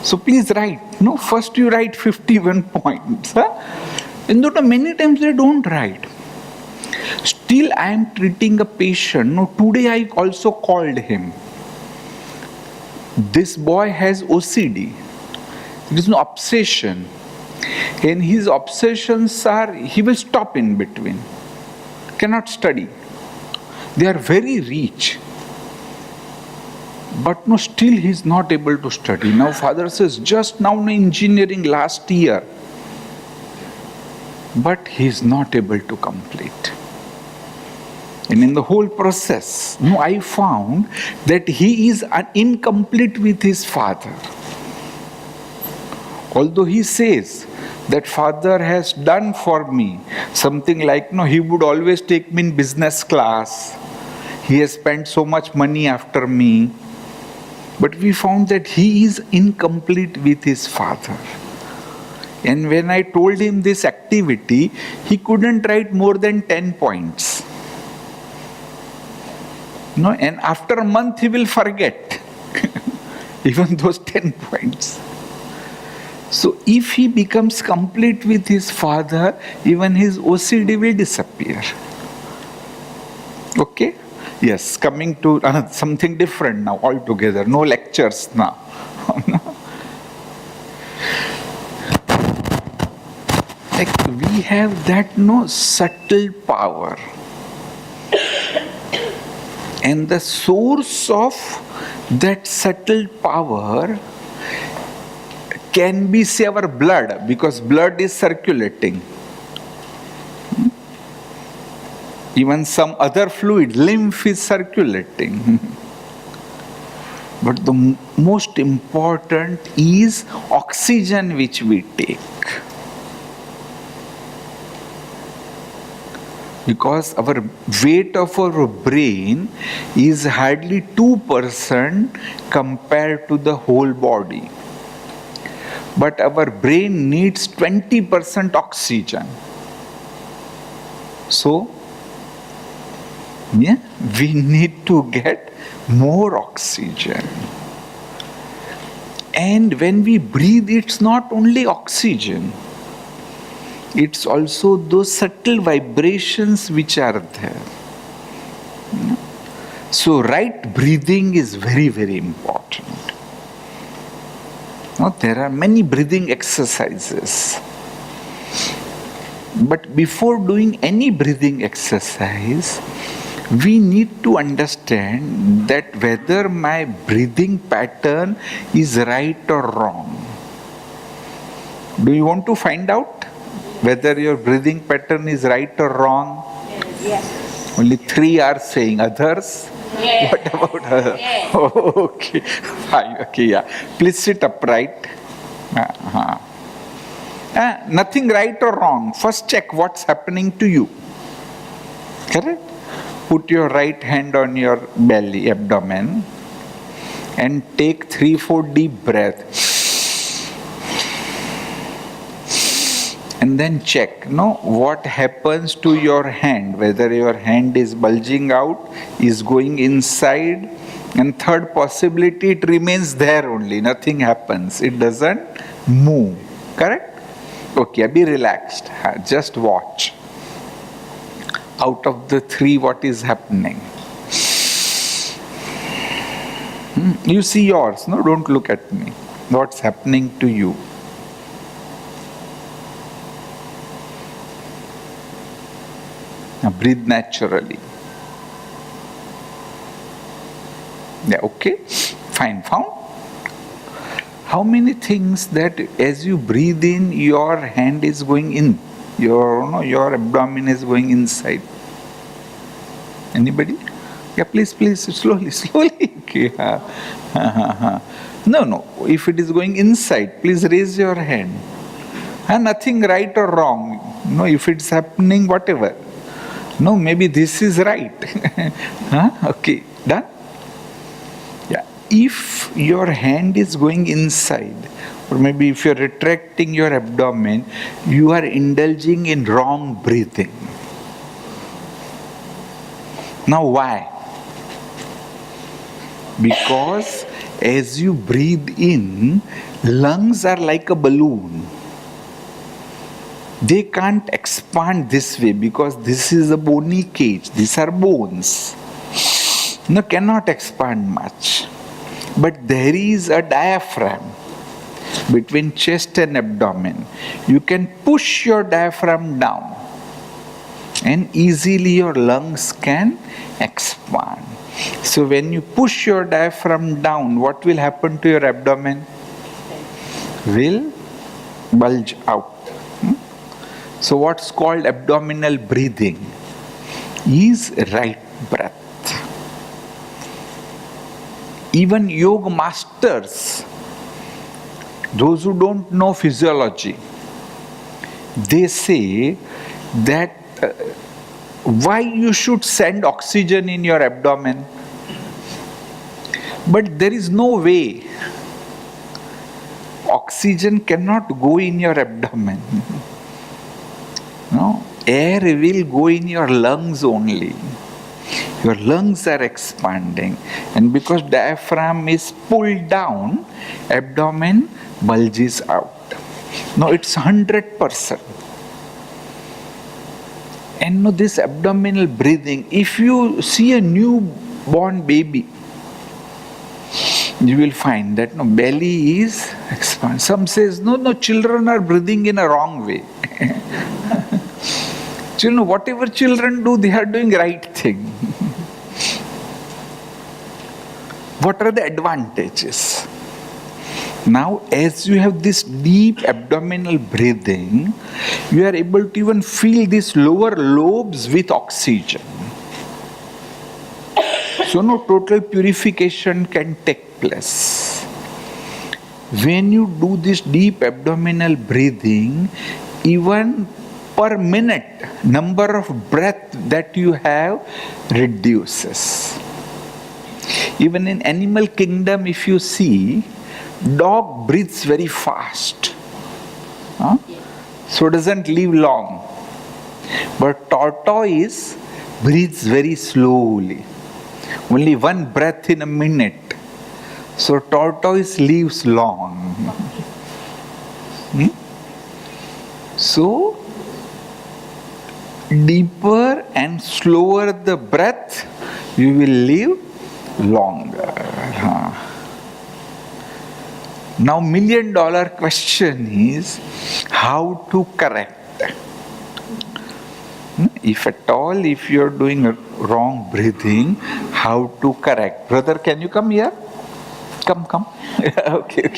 So please write. First you write 51 points. And many times they don't write. Still I am treating a patient. Today I also called him. This boy has OCD. There is no obsession. And his obsessions are, he will stop in between. Cannot study. They are very rich. But still he is not able to study. Now father says, just now in engineering last year. But he is not able to complete. And in the whole process, I found that he is incomplete with his father. Although he says, that father has done for me. Something like, no, he would always take me in business class. He has spent so much money after me. But we found that he is incomplete with his father. And when I told him this activity, he couldn't write more than 10 points. No, and after a month he will forget even those 10 points. So if he becomes complete with his father, even his OCD will disappear. Okay? Yes, coming to something different now altogether. No lectures now. Like we have that subtle power. And the source of that subtle power can be, say, our blood, because blood is circulating. Even some other fluid, lymph is circulating. But the most important is oxygen which we take. Because our weight of our brain is hardly 2% compared to the whole body. But our brain needs 20% oxygen. So, yeah, we need to get more oxygen. And when we breathe, it's not only oxygen. It's also those subtle vibrations which are there. So right breathing is very, very important. Now, there are many breathing exercises. But before doing any breathing exercise, we need to understand that whether my breathing pattern is right or wrong. Do you want to find out whether your breathing pattern is right or wrong? Yes. Only 3 are saying. Others? Yes. What about others? Yes. Oh, okay. Fine. Okay, yeah. Please sit upright. Nothing right or wrong. First check what's happening to you. Correct? Put your right hand on your belly, abdomen, and take 3-4 deep breaths. And then check, what happens to your hand, whether your hand is bulging out, is going inside, and third possibility, it remains there only, nothing happens, it doesn't move, correct? Okay, be relaxed, just watch. Out of the 3, what is happening? You see yours, no? Don't look at me. What's happening to you? Now breathe naturally. Yeah, okay? Fine, found? How many things that as you breathe in, your hand is going in? Your abdomen is going inside. Anybody? Yeah, please, slowly. Okay. No. If it is going inside, please raise your hand. Nothing right or wrong. No, if it's happening, whatever. No, maybe this is right. Okay, done? Yeah. If your hand is going inside, or maybe if you're retracting your abdomen, you are indulging in wrong breathing. Now why? Because as you breathe in, lungs are like a balloon. They can't expand this way because this is a bony cage. These are bones. No, cannot expand much. But there is a diaphragm between chest and abdomen. You can push your diaphragm down and easily your lungs can expand. So when you push your diaphragm down, what will happen to your abdomen? Will bulge out. So what's called abdominal breathing is right breath. Even yoga masters, those who don't know physiology, they say that why you should send oxygen in your abdomen. But there is no way. Oxygen cannot go in your abdomen. No, air will go in your lungs only. Your lungs are expanding, and because diaphragm is pulled down, abdomen bulges out. No, it's 100%. And no, this abdominal breathing, if you see a newborn baby, you will find that no, belly is expanded. Some says, no, children are breathing in a wrong way. Children, whatever children do, they are doing right thing. What are the advantages? Now, as you have this deep abdominal breathing, you are able to even fill these lower lobes with oxygen. So, no, total purification can take place. When you do this deep abdominal breathing, even per minute, number of breath that you have reduces. Even in animal kingdom, if you see, dog breathes very fast. Huh? So doesn't live long. But tortoise breathes very slowly. Only one breath in a minute. So tortoise lives long. So, deeper and slower the breath, you will live longer. Now, $1 million question is how to correct. If at all, if you are doing a wrong breathing, how to correct? Brother, can you come here? Come. Okay.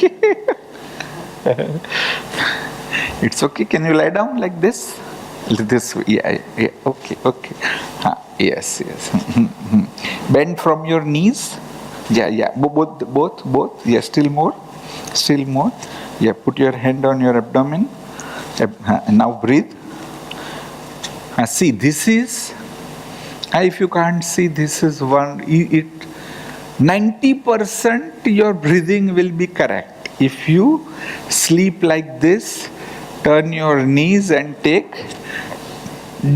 It's okay. Can you lie down like this? This way. Yeah. Okay. Yes. Bend from your knees. Yeah. Both. Yeah. Still more. Yeah. Put your hand on your abdomen. Now breathe. See, this is. If you can't see, this is one. 90% your breathing will be correct. If you sleep like this, turn your knees and take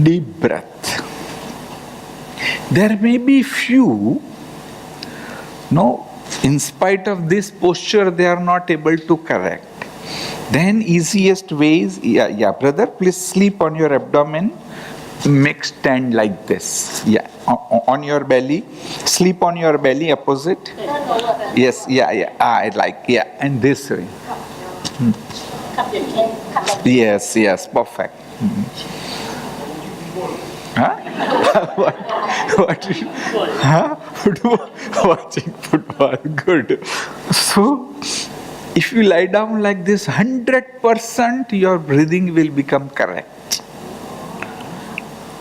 deep breath. There may be few, in spite of this posture, they are not able to correct. Then easiest way is, brother, please sleep on your abdomen. Make stand like this. Yeah, on your belly. Sleep on your belly, opposite. Yes, yeah. And this way. Yes, perfect. Huh? What? Huh? Watching football. Good. So, if you lie down like this, 100% your breathing will become correct.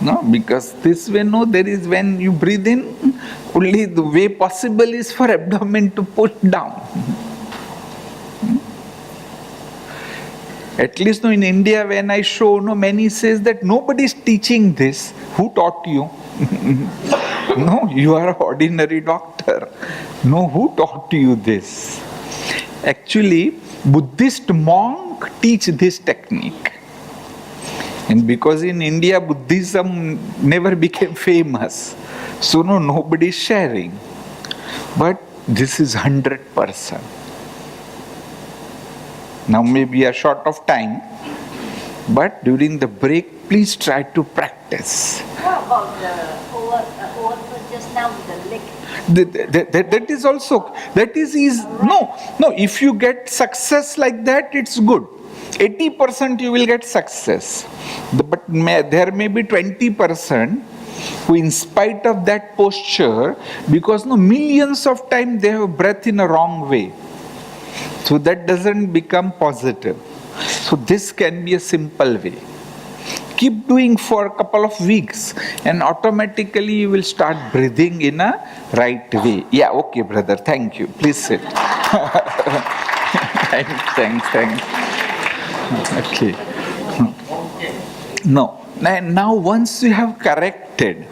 No, because this way, there is when you breathe in, only the way possible is for abdomen to push down. At least in India, when I show, many says that nobody is teaching this. Who taught you? No, you are an ordinary doctor. No, who taught you this? Actually, Buddhist monk teach this technique. And because in India, Buddhism never became famous. So nobody is sharing. But this is 100%. Now maybe we are short of time. But during the break, please try to practice. What about the over just now with the leg? That is easy. No, if you get success like that, it's good. 80% you will get success. But there may be 20% who, in spite of that posture, because millions of times they have breath in a wrong way. So that doesn't become positive. So this can be a simple way. Keep doing for a couple of weeks and automatically you will start breathing in a right way. Yeah, okay, brother. Thank you. Please sit. Thanks. Okay. No. Now once you have corrected,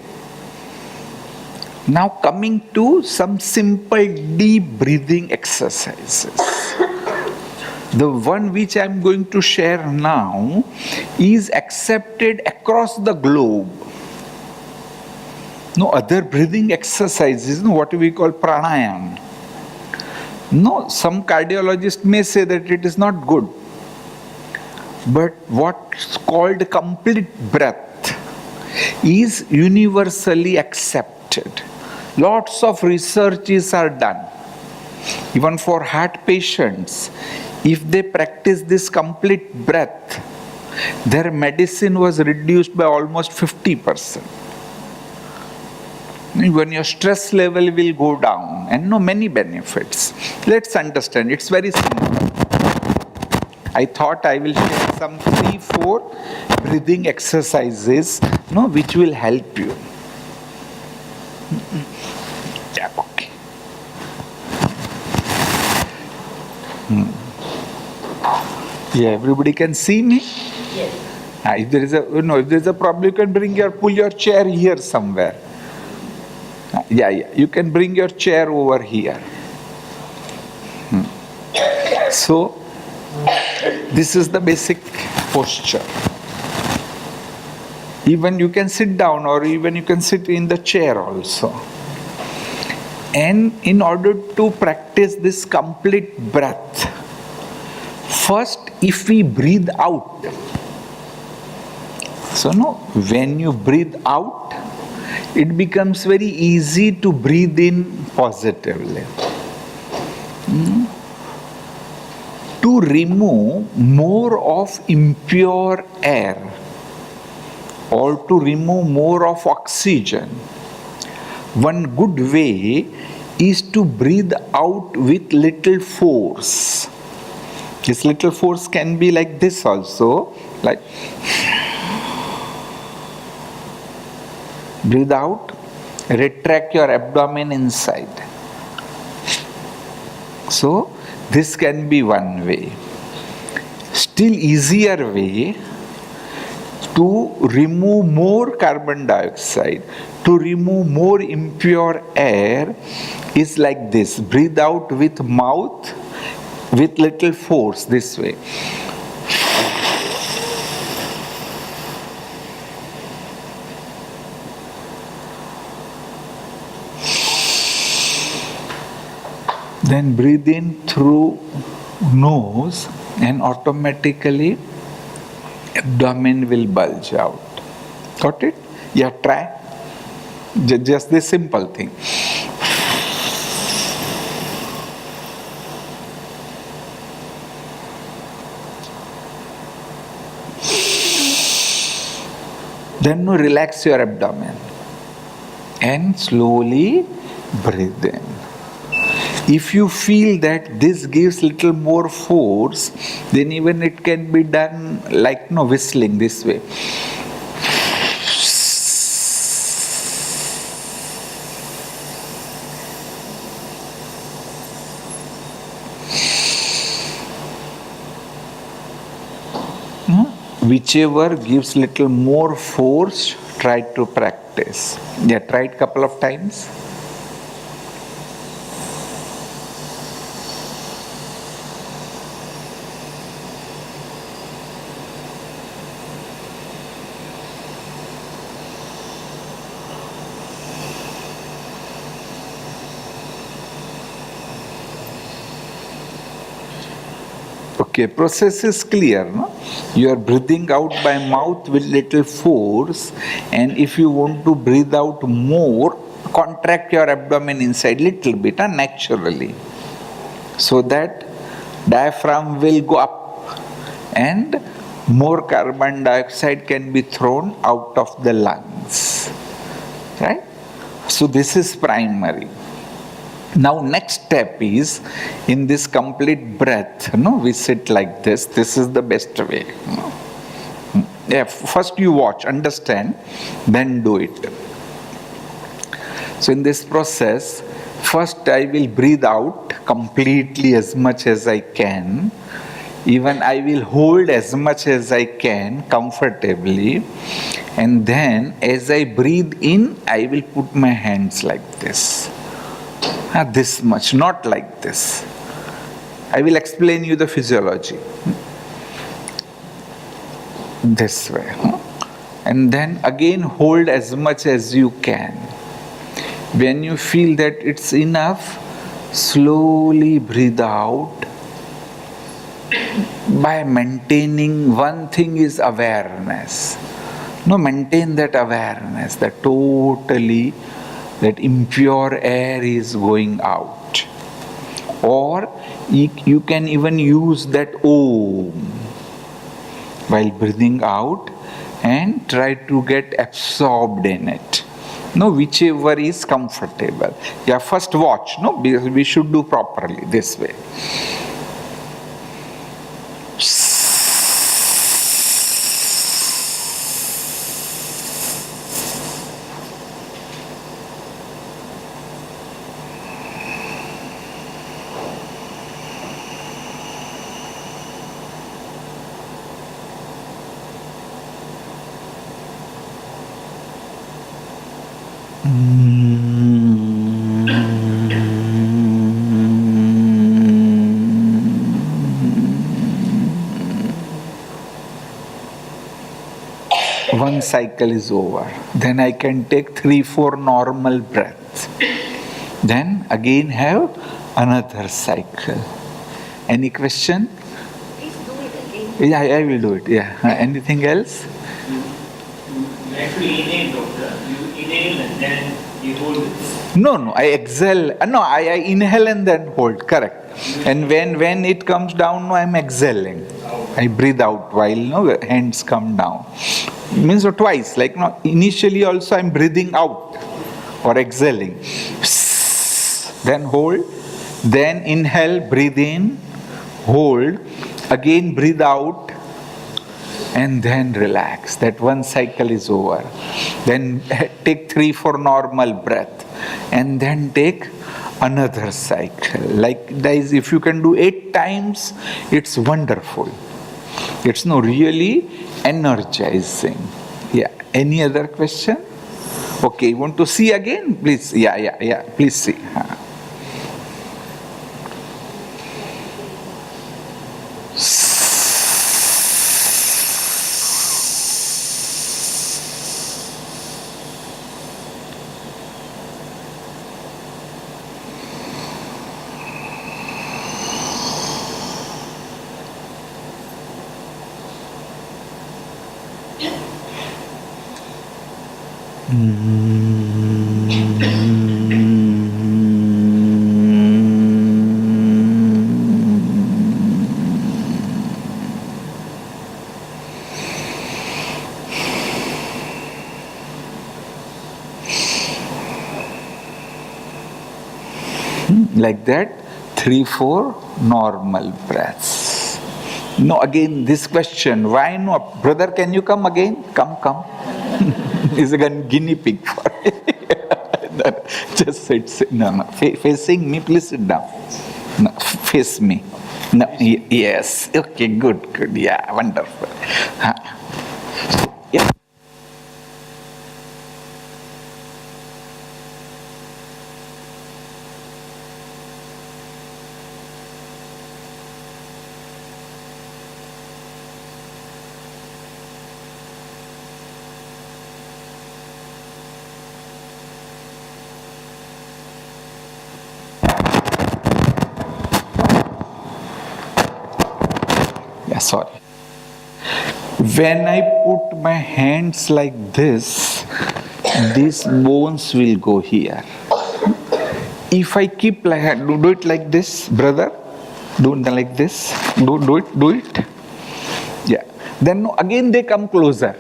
now coming to some simple deep breathing exercises. The one which I am going to share now is accepted across the globe. No other breathing exercises, no, what we call pranayama. No, some cardiologists may say that it is not good. But what's called complete breath is universally accepted. Lots of researches are done. Even for heart patients, if they practice this complete breath, their medicine was reduced by almost 50%. When your stress level will go down, and many benefits. Let's understand, it's very simple. I thought I will share some 3-4 breathing exercises, which will help you. Yeah, okay. Yeah, everybody can see me? Yes. If there is a problem, you can pull your chair here somewhere. Yeah, you can bring your chair over here. So, this is the basic posture. Even you can sit down, or even you can sit in the chair also. And in order to practice this complete breath, first if we breathe out, when you breathe out, it becomes very easy to breathe in positively. To remove more of impure air, or to remove more of oxygen, one good way is to breathe out with little force. This little force can be like this also, like breathe out, retract your abdomen inside. So, this can be one way. Still easier way to remove more carbon dioxide, to remove more impure air is like this. Breathe out with mouth, with little force, this way. Then breathe in through nose, and automatically abdomen will bulge out. Got it? Yeah, try. Just this simple thing. Then relax your abdomen and slowly breathe in. If you feel that this gives little more force, then even it can be done like whistling this way. Whichever gives little more force, try to practice. Yeah, try it couple of times. Okay, process is clear, no? You are breathing out by mouth with little force, and if you want to breathe out more, contract your abdomen inside little bit, naturally, so that diaphragm will go up and more carbon dioxide can be thrown out of the lungs, right? So this is primary. Now next step is, in this complete breath, we sit like this. This is the best way. Yeah, first you watch, understand, then do it. So in this process, first I will breathe out completely as much as I can. Even I will hold as much as I can comfortably, and then as I breathe in, I will put my hands like this. This much, not like this. I will explain you the physiology. This way. And then again hold as much as you can. When you feel that it's enough, slowly breathe out. By maintaining, one thing is awareness. No, maintain that awareness, that totally, that impure air is going out. Or you can even use that Om while breathing out and try to get absorbed in it. No, whichever is comfortable. Yeah, first watch, no, we should do properly this way. One cycle is over. Then I can take 3-4 normal breaths. Then again have another cycle. Any question? Please do it again. Yeah, I will do it. Yeah. Anything else? You actually inhale, doctor. You inhale and then you hold it. No, I exhale. No, I inhale and then hold. Correct. And when it comes down, no, I'm exhaling. I breathe out while hands come down. Means twice. Like initially also I'm breathing out or exhaling. Then hold. Then inhale, breathe in, hold. Again breathe out. And then relax. That one cycle is over. Then take 3-4 normal breath. And then take another cycle. Like this, if you can do 8 times, it's wonderful. It's really energizing. Yeah. Any other question? Okay, you want to see again? Please. Yeah. Please see. Like that, 3-4 normal breaths. No, again, this question, why no? Brother, can you come again? Come. He's a guinea pig for it. Just sit. No. Facing me, please sit down. No, face me. No, yes. Okay, good. Yeah, wonderful. Yeah. Sorry. When I put my hands like this, these bones will go here. If I keep like do it like this, brother, do it like this, do it. Yeah. Then again they come closer.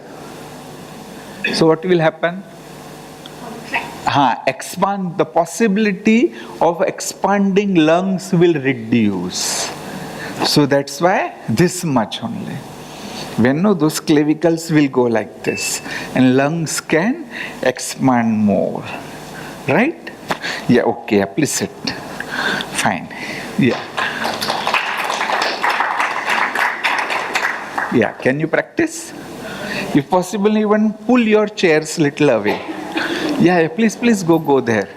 So what will happen? Expand. The possibility of expanding lungs will reduce. So that's why this much only. When those clavicles will go like this and lungs can expand more. Right? Yeah, okay, please sit. Fine. Yeah. Yeah, can you practice? If possible, even pull your chairs little away. Yeah, please go there.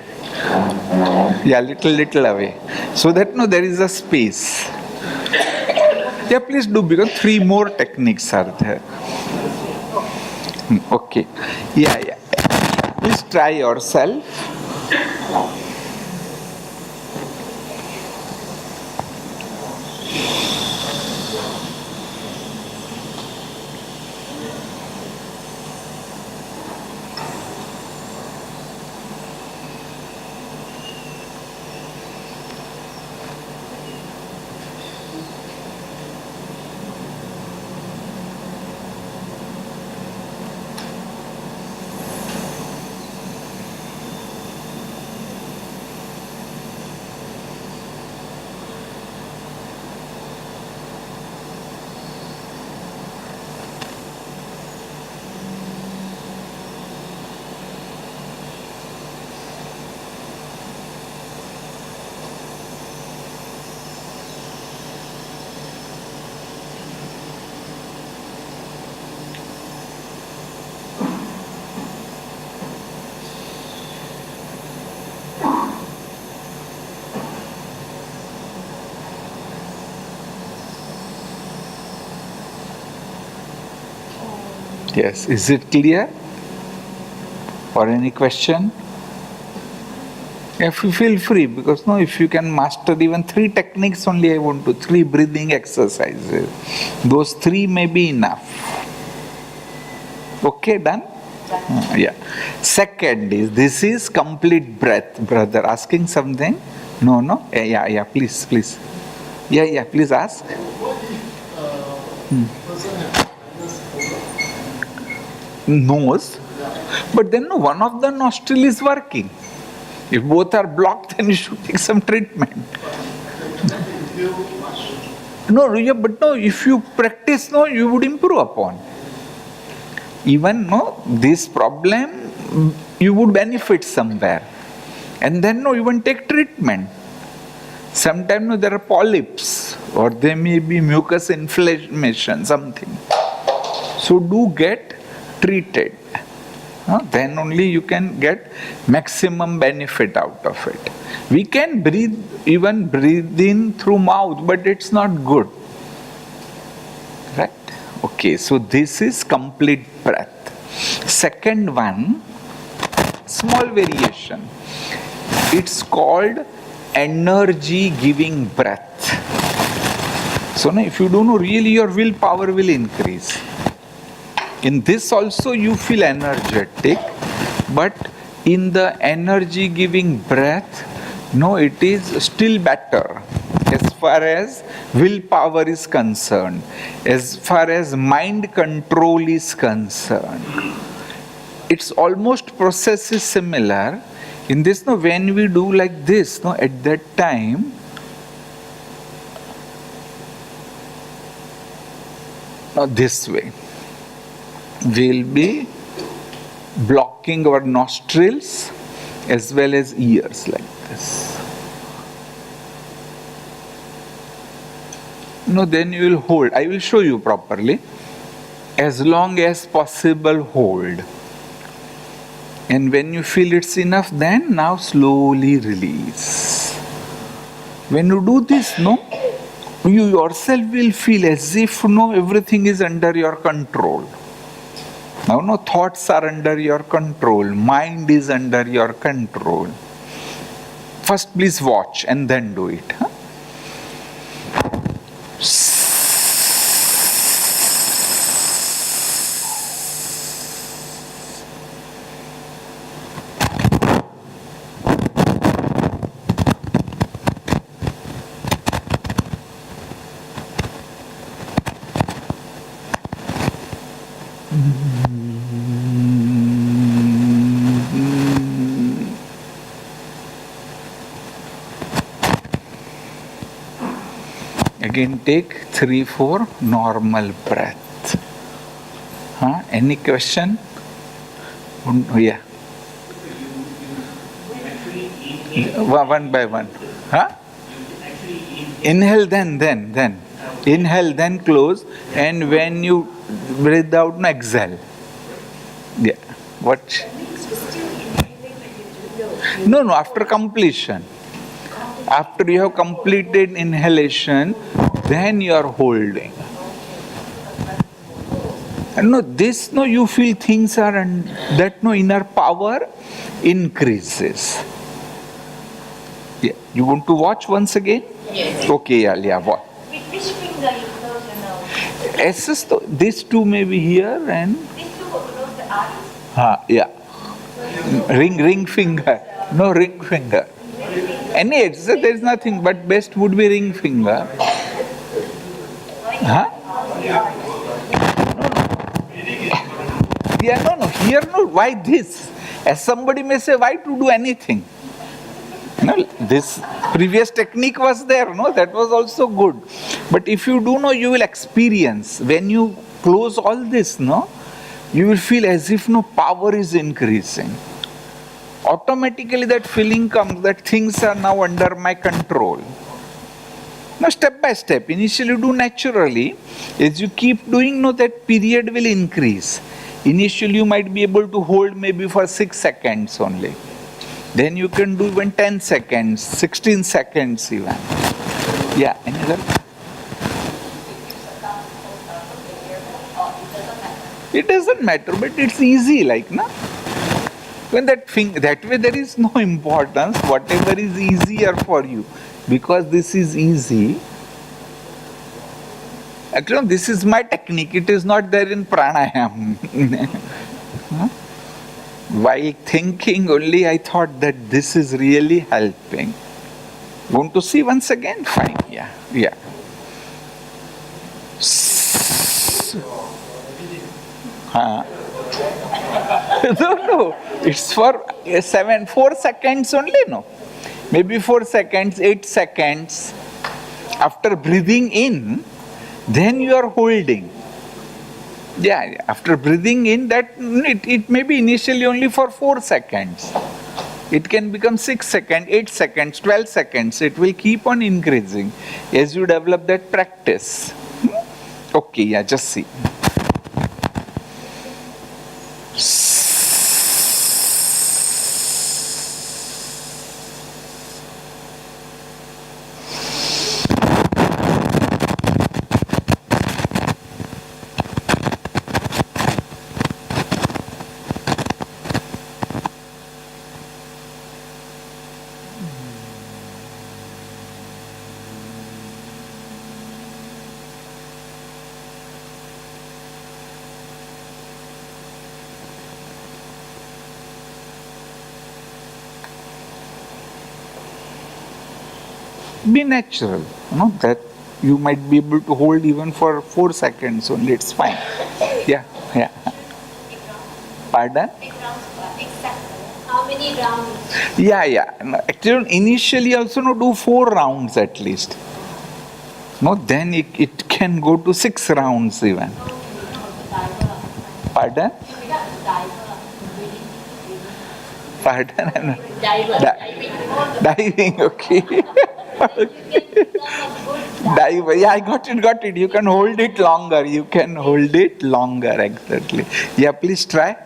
Yeah, little away. So that no, there is a space. Yeah, please do, because 3 more techniques are there. Okay. Yeah. Please try yourself. Yes, is it clear? Or any question? If you feel free, because no, if you can master even 3 techniques only, I want to 3 breathing exercises. Those 3 may be enough. Okay, done? Yeah. Second is, this is complete breath. Brother, asking something? No? Yeah, please. Yeah, please ask. Nose, but then one of the nostril is working. If both are blocked, then you should take some treatment. But if you practice, you would improve upon. Even this problem, you would benefit somewhere. And then even take treatment. Sometimes there are polyps, or there may be mucus inflammation, something. So do get treated. Then only you can get maximum benefit out of it. We can breathe in through mouth, but it's not good. Right? Okay, so this is complete breath. Second one, small variation. It's called energy giving breath. So now if you don't know, really your willpower will increase. In this also you feel energetic, but in the energy giving breath, it is still better as far as willpower is concerned, as far as mind control is concerned. It's almost process is similar. In this, when we do like this, at that time, this way, we'll be blocking our nostrils as well as ears like this. Then you will hold. I will show you properly. As long as possible, hold. And when you feel it's enough, then now slowly release. When you do this, you yourself will feel as if everything is under your control. Now thoughts are under your control, mind is under your control. First please watch and then do it. Again take 3-4 normal breath. Any question? Yeah. One by one. Inhale then. Inhale, then close, and when you breathe out, no, exhale. Yeah. What? No, after completion. After you have completed inhalation, then you are holding. And no, you feel things are, and that no inner power increases. Yeah. You want to watch once again? Yes. Okay, yeah, watch. Which finger you close your nose? Assist, these two may be here and. These two will close the eyes. Yeah. Ring finger. No ring finger. Any, so there is nothing, but best would be ring finger. Huh? Yeah, no, here no, why this? As somebody may say, why to do anything? No, this previous technique was there, no, that was also good. But if you do know, you will experience, when you close all this, no, you will feel as if no power is increasing. Automatically that feeling comes that things are now under my control. Now step by step, initially you do naturally, as you keep doing, no, that period will increase. Initially you might be able to hold maybe for 6 seconds only. Then you can do even 10 seconds, 16 seconds even. Yeah, another? It doesn't matter, but it's easy, like, no? When that way there is no importance, whatever is easier for you. Because this is easy. Actually, this is my technique, it is not there in pranayam. Huh? While thinking only, I thought that this is really helping. Want to see once again? Fine, yeah. Huh? No, it's for 4 seconds only, no. Maybe 4 seconds, 8 seconds. After breathing in, then you are holding. Yeah, after breathing in, that it may be initially only for 4 seconds. It can become 6 seconds, 8 seconds, 12 seconds. It will keep on increasing as you develop that practice. Okay, yeah, just see. Be natural, that you might be able to hold even for 4 seconds only, it's fine. Yeah. Pardon? How many rounds? Yeah. No, actually, initially also do 4 rounds at least. No, then it can go to 6 rounds even. Pardon? Pardon? Diving, okay. Dive, yeah, I got it. You can hold it longer. Exactly. Yeah, please try.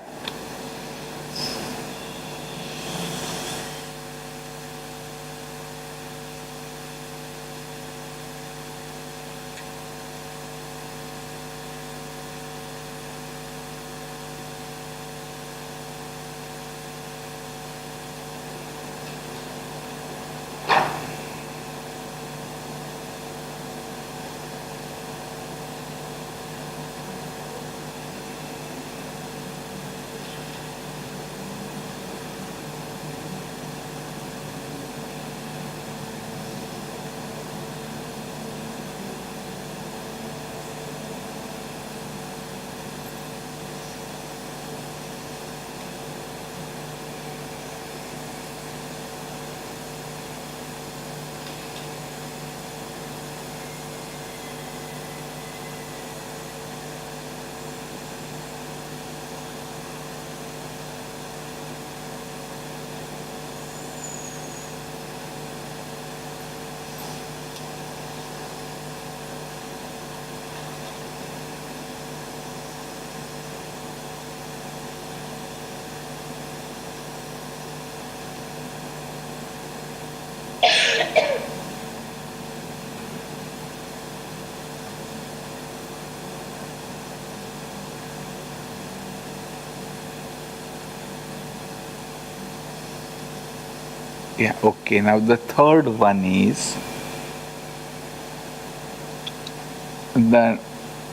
Yeah, okay. Now the third one is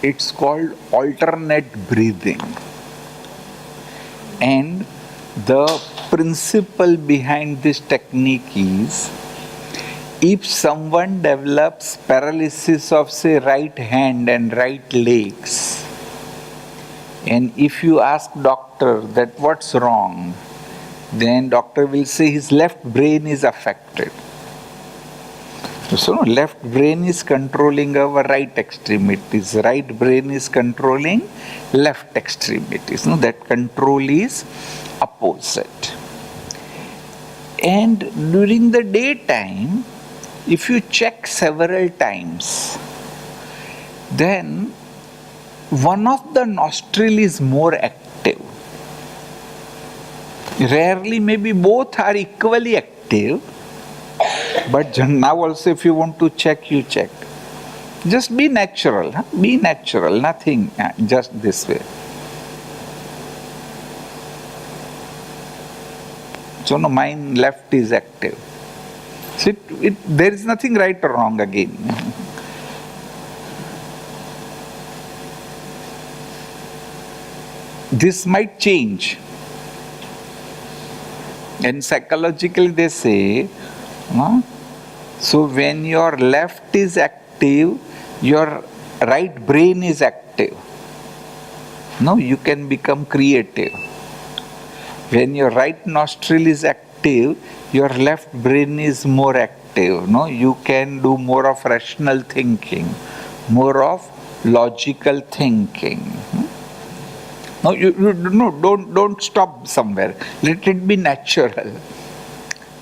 it's called alternate breathing. And the principle behind this technique is, if someone develops paralysis of, say, right hand and right legs, and if you ask doctor that what's wrong, then doctor will say his left brain is affected. So left brain is controlling our right extremities, right brain is controlling left extremities. No, that control is opposite. And during the daytime, if you check several times, then one of the nostril is more active. Rarely, maybe both are equally active, but now also if you want to check, you check. Just be natural, huh? Be natural, nothing, just this way. So no, mine left is active. So there is nothing right or wrong again. This might change. And psychologically they say, so when your left is active, your right brain is active. No, you can become creative. When your right nostril is active, your left brain is more active. No, you can do more of rational thinking, more of logical thinking. No, don't stop somewhere. Let it be natural.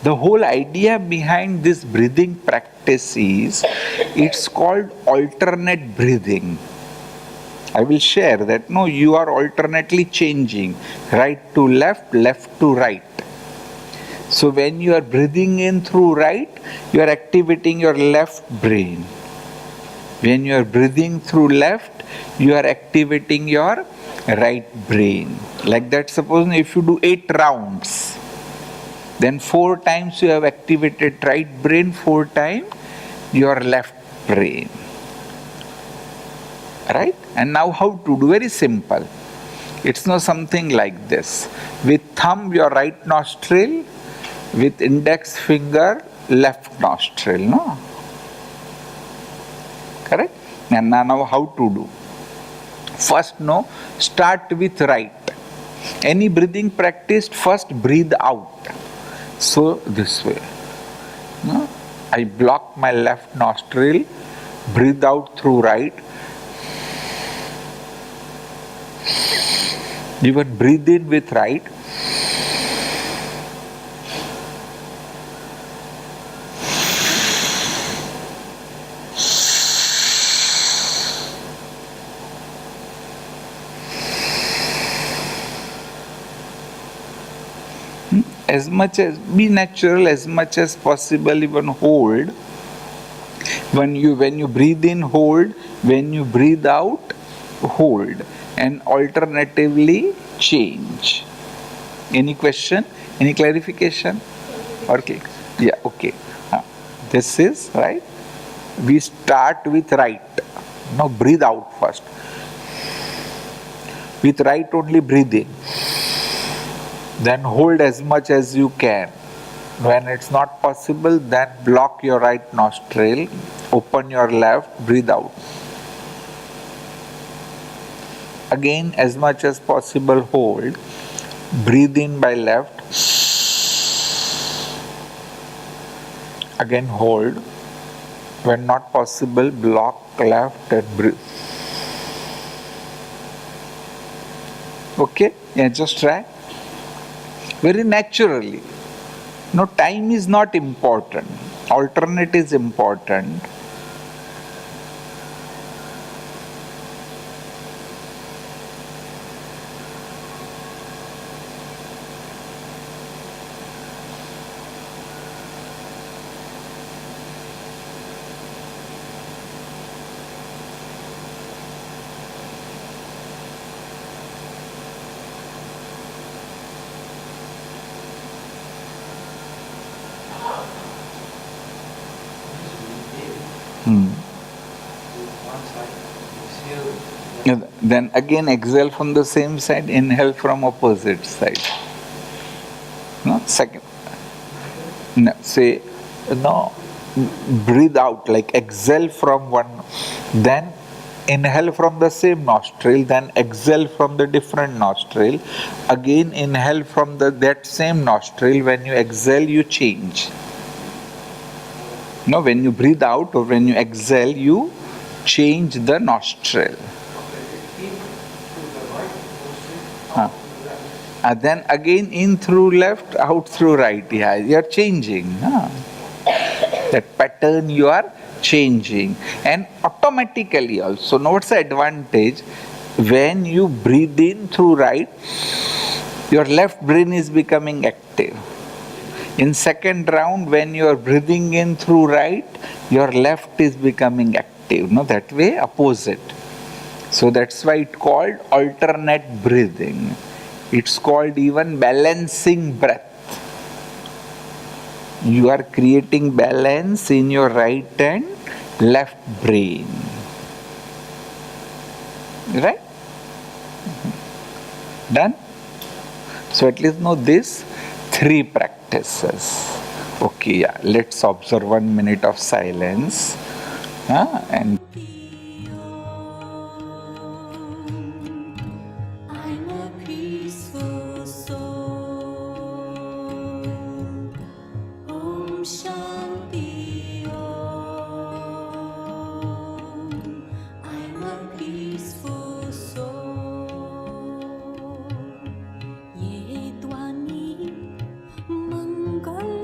The whole idea behind this breathing practice is, it's called alternate breathing. I will share that. No, you are alternately changing right to left, left to right. So when you are breathing in through right, you are activating your left brain. When you are breathing through left, you are activating your right brain. Like that, suppose if you do 8 rounds, then 4 times you have activated right brain, 4 times your left brain. Right? And now how to do? Very simple. It's not something like this. With thumb, your right nostril, with index finger, left nostril. No? Correct? And now how to do? First, no, start with right. Any breathing practice, first breathe out. So this way. No? I block my left nostril, breathe out through right. Even breathe in with right. As much as, be natural as much as possible, even hold. When you breathe in, hold. When you breathe out, hold. And alternatively change. Any question? Any clarification? Okay. Yeah, okay. This is right. We start with right. Now breathe out first. With right only breathe in. Then hold as much as you can. When it's not possible, then block your right nostril, open your left, breathe out. Again, as much as possible, hold. Breathe in by left. Again, hold. When not possible, block left and breathe. Okay? Yeah, just try. Very naturally. No, time is not important. Alternate is important. Hmm. One side, exhale. Then again exhale from the same side, inhale from opposite side. No, second. No, say, no, breathe out, like exhale from one, then inhale from the same nostril, then exhale from the different nostril, again inhale from that same nostril. When you exhale, you change. No, when you breathe out or when you exhale, you change the nostril. In through the right nostril, Huh. out through the left. And then again in through left, out through right. Yeah, you're changing. Huh? That pattern you are changing. And automatically also, now what's the advantage? When you breathe in through right, your left brain is becoming active. In second round, when you are breathing in through right, your left is becoming active. No, that way opposite. So that's why it's called alternate breathing. It's called even balancing breath. You are creating balance in your right and left brain. Right? Done? So at least know this 3 practices. Okay, yeah. Let's observe 1 minute of silence. And I'm a peaceful soul. Om Shanti Om. I'm a peaceful soul. Ye Dwani Mangal